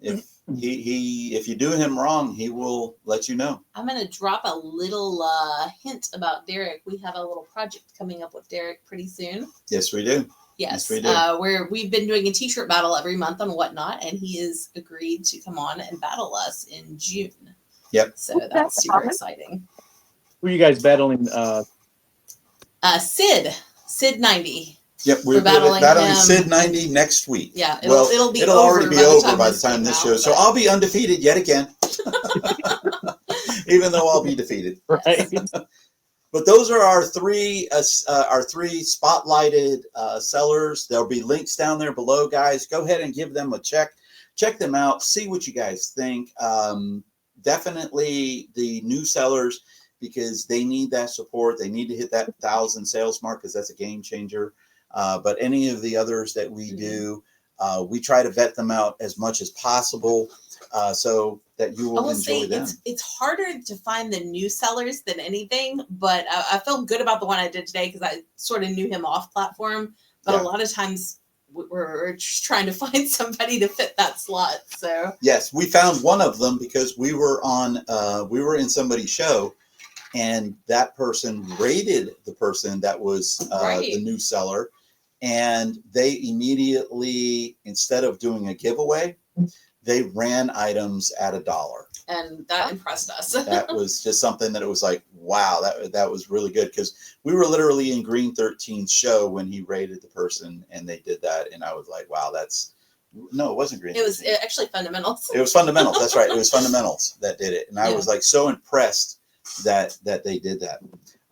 If you do him wrong, he will let you know. I'm going to drop a little hint about Derek. We have a little project coming up with Derek pretty soon. Yes, we do. Yes, we do. Where we've been doing a t-shirt battle every month on Whatnot, and he has agreed to come on and battle us in June. Yep. So that's super exciting. Who are you guys battling? Sid 90. Yep, we're battling Sid 90 next week. Yeah, it'll already be over by the time this show. So I'll be undefeated yet again, even though I'll be defeated. Right. But those are our three spotlighted sellers. There'll be links down there below, guys. Go ahead and give them a check. Check them out. See what you guys think. Definitely the new sellers, because they need that support. They need to hit that 1,000 sales mark, because that's a game changer. But any of the others that we do, we try to vet them out as much as possible, so that you will enjoy them. It's harder to find the new sellers than anything, but I felt good about the one I did today because I sort of knew him off platform. But a lot of times we're just trying to find somebody to fit that slot. So yes, we found one of them because we were in somebody's show, and that person rated the person that was the new seller. And they immediately, instead of doing a giveaway, they ran items at $1. And that impressed us. That was just something that it was like, wow, that was really good, because we were literally in Green 13's show when he rated the person and they did that. And I was like, wow, no, it wasn't Green 13. It was actually Fundamentals. It was Fundamentals. That's right. It was Fundamentals that did it. And I was like so impressed that they did that.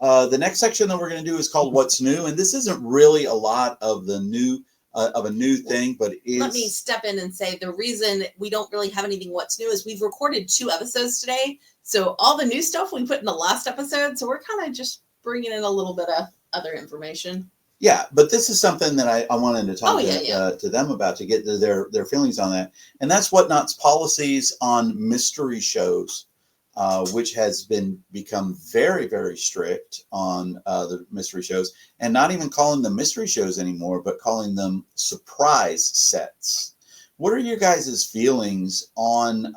The next section that we're going to do is called What's New, and this isn't really a lot of the new of a new thing, but it is. Let me step in and say the reason we don't really have anything What's New is we've recorded 2 episodes today, so all the new stuff we put in the last episode, so we're kind of just bringing in a little bit of other information. Yeah, but this is something that I wanted to talk to them about, to get their feelings on that, and that's Whatnot's policies on mystery shows. Which has become very, very strict on the mystery shows, and not even calling them mystery shows anymore, but calling them surprise sets. What are your guys' feelings on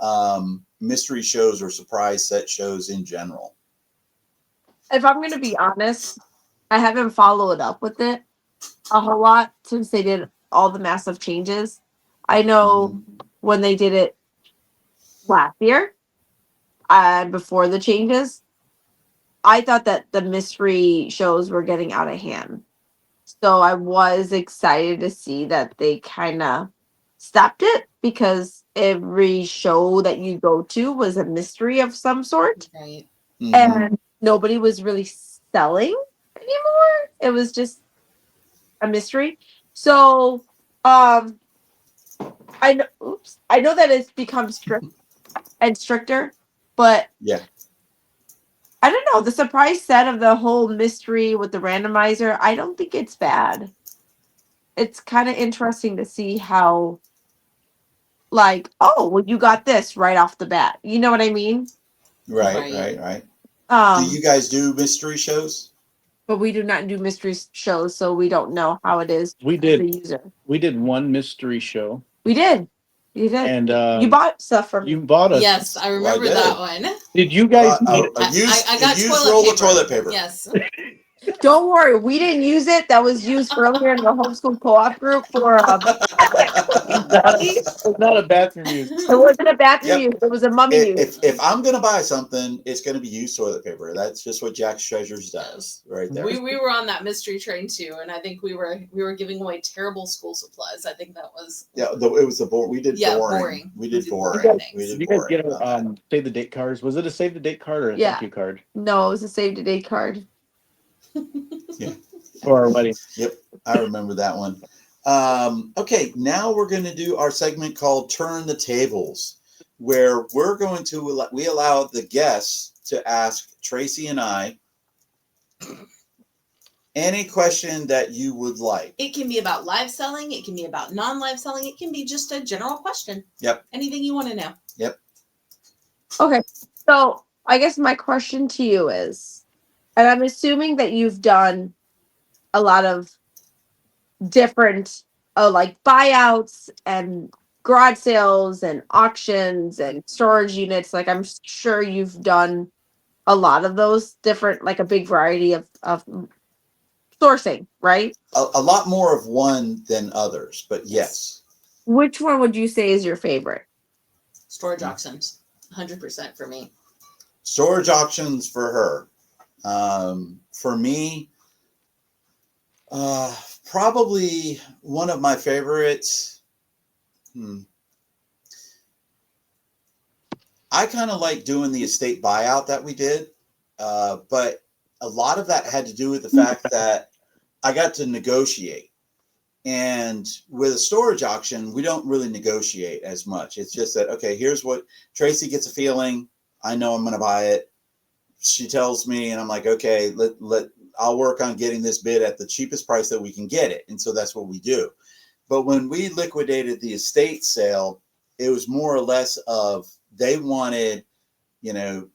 mystery shows or surprise set shows in general? If I'm going to be honest, I haven't followed up with it a whole lot since they did all the massive changes. I know when they did it last year, before the changes, I thought that the mystery shows were getting out of hand. So I was excited to see that they kind of stopped it, because every show that you go to was a mystery of some sort. Right. Mm-hmm. And nobody was really selling anymore. It was just a mystery. So I know that it's become strict and stricter. But yeah, I don't know. The surprise set of the whole mystery with the randomizer, I don't think it's bad. It's kind of interesting to see how, like, oh, well, you got this right off the bat. You know what I mean? Right. Do you guys do mystery shows? But we do not do mystery shows, so we don't know how it is. We did. The user. We did one mystery show. We did. You did. And you bought stuff from me. You bought us. Yes, I remember that one. Did you guys? I got toilet paper. Yes. Don't worry, we didn't use it. That was used earlier in the homeschool co-op group for. It's not a bathroom use. It wasn't a bathroom use. It was a mummy use. If I'm gonna buy something, it's gonna be used toilet paper. That's just what Jack's Treasures does, right there. We were on that mystery train too, and I think we were giving away terrible school supplies. I think that was. Yeah, it was the boring. We did boring. We did boring. Did you guys get a save the date cards? Was it a save the date card or a thank you card? No, it was a save the date card. Yeah. For our wedding. Yep, I remember that one. Okay, now we're going to do our segment called Turn the Tables, where we allow the guests to ask Tracy and I any question that you would like. It can be about live selling. It can be about non-live selling. It can be just a general question. Yep. Anything you want to know. Yep. Okay, so I guess my question to you is, And I'm assuming that you've done a lot of different like buyouts and garage sales and auctions and storage units. Like I'm sure you've done a lot of those different, like a big variety of sourcing, right? A lot more of one than others, but yes. Which one would you say is your favorite? Storage auctions, 100% for me. Storage auctions for her. For me, probably one of my favorites. I kind of like doing the estate buyout that we did, but a lot of that had to do with the fact that I got to negotiate. And with a storage auction, we don't really negotiate as much. It's just that, okay, here's what Tracy gets a feeling. I know I'm going to buy it. She tells me, and I'm like, okay, I'll work on getting this bid at the cheapest price that we can get it. And so that's what we do. But when we liquidated the estate sale, it was more or less of they wanted,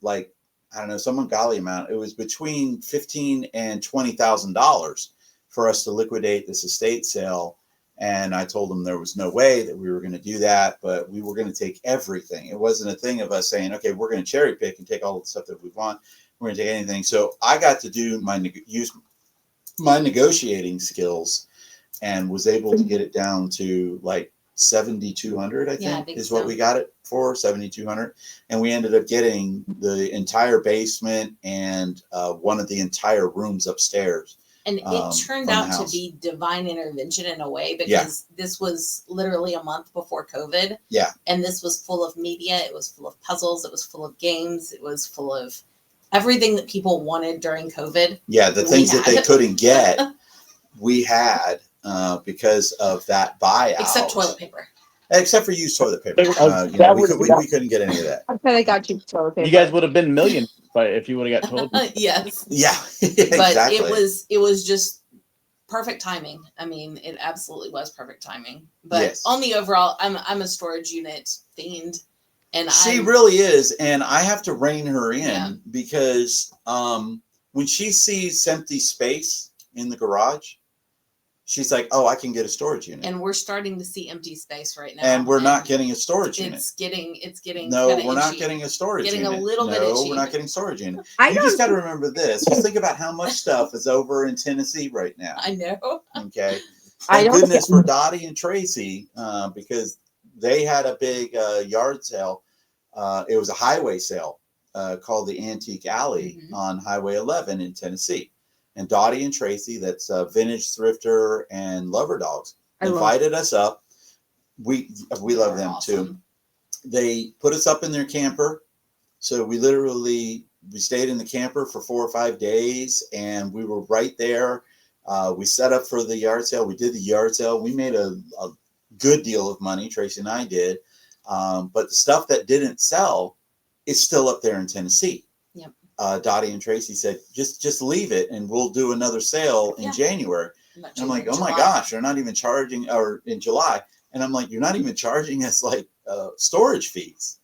like, I don't know, some ungodly amount. It was between $15,000 and $20,000 for us to liquidate this estate sale. And I told them there was no way that we were going to do that, but we were going to take everything. It wasn't a thing of us saying, okay, we're going to cherry pick and take all the stuff that we want. We're going to take anything. So I got to use my negotiating skills and was able to get it down to like 7,200, I think is what we got it for, 7,200. And we ended up getting the entire basement and one of the entire rooms upstairs. And it turned out to be divine intervention in a way, because this was literally a month before COVID. Yeah. And this was full of media. It was full of puzzles. It was full of games. It was full of everything that people wanted during COVID. Yeah. The things that they couldn't get, we had because of that buyout. Except toilet paper. Except for used toilet paper. We couldn't get any of that. I bet I got you toilet paper. You guys would have been millionaires if you would have got toilet paper. Yes. Yeah. But exactly. it was just perfect timing. I mean, it absolutely was perfect timing. But on the overall, I'm a storage unit fiend. And she really is. And I have to rein her in because when she sees empty space in the garage, she's like, oh, I can get a storage unit. And we're starting to see empty space right now. And we're not getting a storage unit. It's getting No, we're not getting a storage unit. Getting a little bit itchy. No, we're not getting storage unit. You just got to remember this. Just think about how much stuff is over in Tennessee right now. I know. Okay. Thank goodness for Dottie and Tracy because they had a big yard sale. It was a highway sale called the Antique Alley on Highway 11 in Tennessee. And Dottie and Tracy, that's Vintage Thrifter and Lover Dogs, invited us up. We love them too. They put us up in their camper. So we stayed in the camper for 4 or 5 days, and we were right there. We set up for the yard sale. We did the yard sale. We made a good deal of money. Tracy and I did. But the stuff that didn't sell is still up there in Tennessee. Yep. Dottie and Tracy said, just leave it and we'll do another sale in January. And I'm like, oh my gosh, they're not even charging, or in July. And I'm like, you're not even charging us like storage fees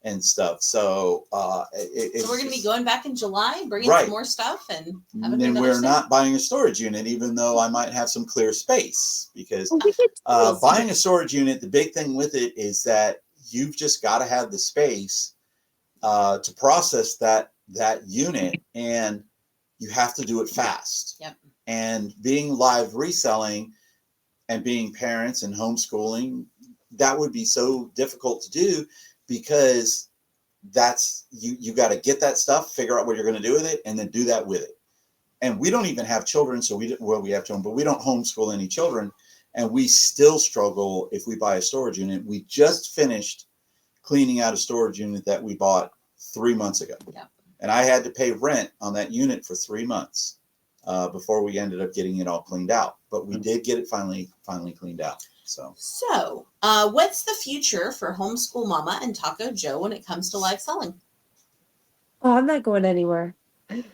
and stuff. So so we're going to be going back in July, bringing some more stuff and then we're not buying a storage unit, even though I might have some clear space, because buying a storage unit, the big thing with it is that you've just got to have the space to process that unit, and you have to do it fast. Yep. And being live reselling and being parents and homeschooling, that would be so difficult to do, because that's you got to get that stuff, figure out what you're going to do with it, and then do that with it. And we don't even have children, so we have children, but we don't homeschool any children, and we still struggle if we buy a storage unit. We just finished cleaning out a storage unit that we bought 3 months ago. Yeah. And I had to pay rent on that unit for 3 months before we ended up getting it all cleaned out. But we did get it finally cleaned out. So what's the future for Homeschool Mama and Taco Joe when it comes to live selling? Oh, I'm not going anywhere. Well,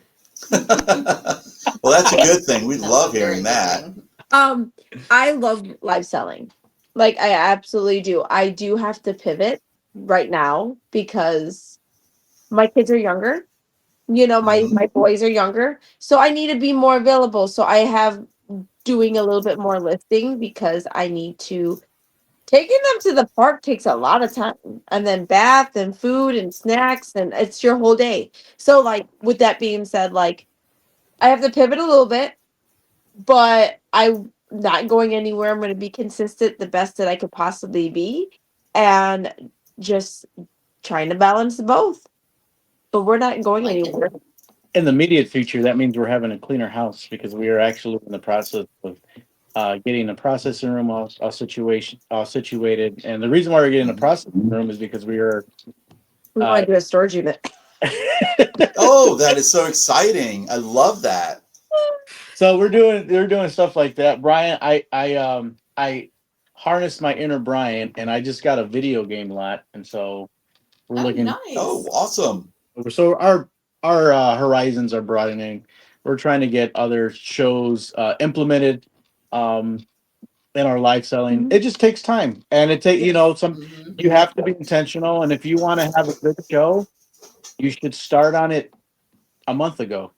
that's a good thing. We love hearing that. I love live selling. Like, I absolutely do. I do have to pivot right now because my kids are younger. my boys are younger, so I need to be more available. So I have doing a little bit more lifting because I need to. Taking them to the park takes a lot of time, and then bath and food and snacks, and it's your whole day. So, like, with that being said, like, I have to pivot a little bit, but I'm not going anywhere. I'm going to be consistent the best that I could possibly be, and just trying to balance both. But we're not going Like it. anywhere. In the immediate future, that means we're having a cleaner house because we are actually in the process of getting a processing room all situated. And the reason why we're getting a processing room is because we are. We want to do a storage unit. Oh, that is so exciting! I love that. So they're doing stuff like that. Brian, I harnessed my inner Brian, and I just got a video game lot, and so we're looking. Nice. Oh, awesome! So our horizons are broadening. We're trying to get other shows implemented in our live selling. It just takes time, and it take you have to be intentional. And if you want to have a good show, you should start on it a month ago.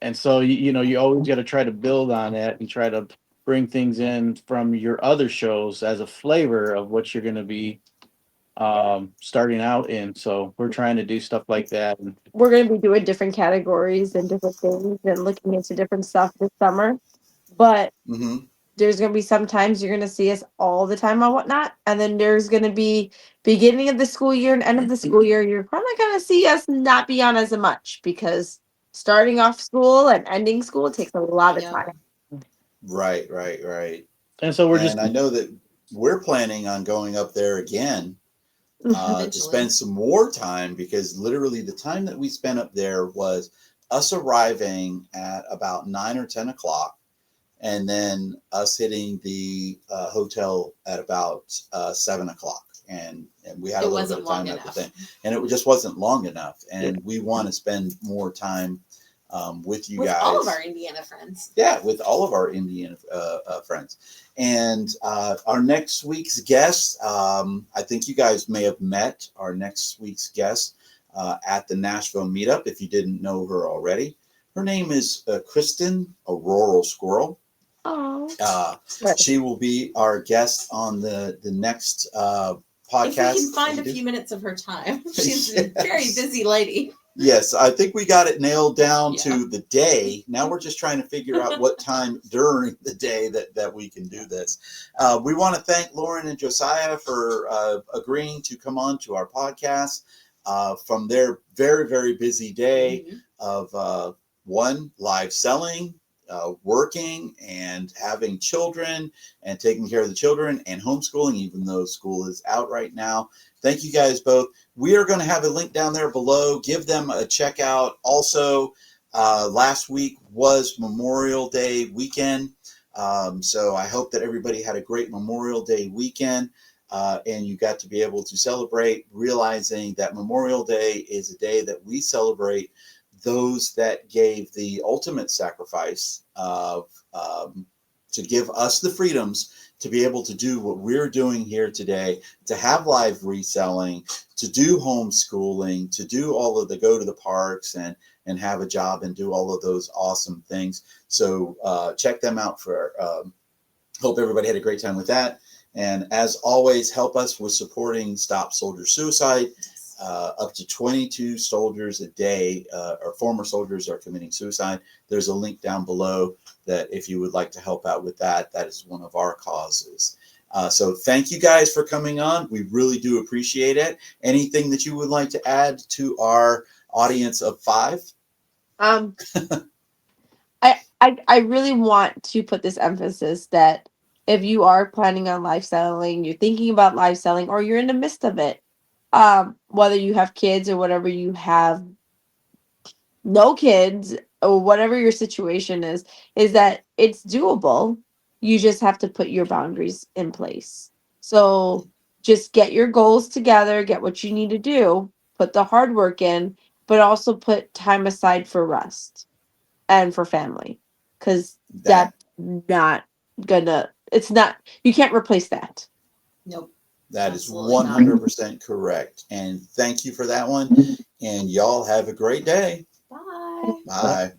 And so you always got to try to build on it and try to bring things in from your other shows as a flavor of what you're going to be starting out in. So we're trying to do stuff like that. And We're going to be doing different categories and different things and looking into different stuff this summer. But there's going to be sometimes you're going to see us all the time on Whatnot. And then there's going to be beginning of the school year and end of the school year. You're probably going to see us not be on as much because starting off school and ending school takes a lot of time. Right. And so I know that we're planning on going up there again to spend some more time, because literally the time that we spent up there was us arriving at about 9 or 10 o'clock, and then us hitting the hotel at about 7 o'clock. And we had a little bit of time at the thing, and it just wasn't long enough. And we want to spend more time with you guys. With all of our Indiana friends. Yeah, with all of our Indiana friends. And our next week's guest, I think you guys may have met our next week's guest at the Nashville meetup, if you didn't know her already. Her name is Kristen, a rural squirrel. She will be our guest on the next podcast. If we can find a few minutes of her time. She's a very busy lady. Yes, I think we got it nailed down to the day. Now we're just trying to figure out what time during the day that we can do this. We want to thank Lauren and Josiah for agreeing to come on to our podcast from their very, very busy day of live selling, working and having children and taking care of the children and homeschooling, even though school is out right now. Thank you guys both. We are going to have a link down there below. Give them a check out. Also, last week was Memorial Day weekend. So I hope that everybody had a great Memorial Day weekend and you got to be able to celebrate, realizing that Memorial Day is a day that we celebrate those that gave the ultimate sacrifice of to give us the freedoms to be able to do what we're doing here today, to have live reselling, to do homeschooling, to do all of the go to the parks and have a job and do all of those awesome things. So check them out for, hope everybody had a great time with that. And as always, help us with supporting Stop Soldier Suicide. Up to 22 soldiers a day or former soldiers are committing suicide. There's a link down below that if you would like to help out with that, that is one of our causes. So thank you guys for coming on. We really do appreciate it. Anything that you would like to add to our audience of 5? I really want to put this emphasis that if you are planning on live selling, you're thinking about live selling, or you're in the midst of it, whether you have kids or whatever, you have no kids or whatever your situation is that it's doable. You just have to put your boundaries in place. So just get your goals together, get what you need to do, put the hard work in, but also put time aside for rest and for family, because that's not gonna, it's not, you can't replace that. Nope. That is 100% correct. And thank you for that one. And y'all have a great day. Bye. Bye.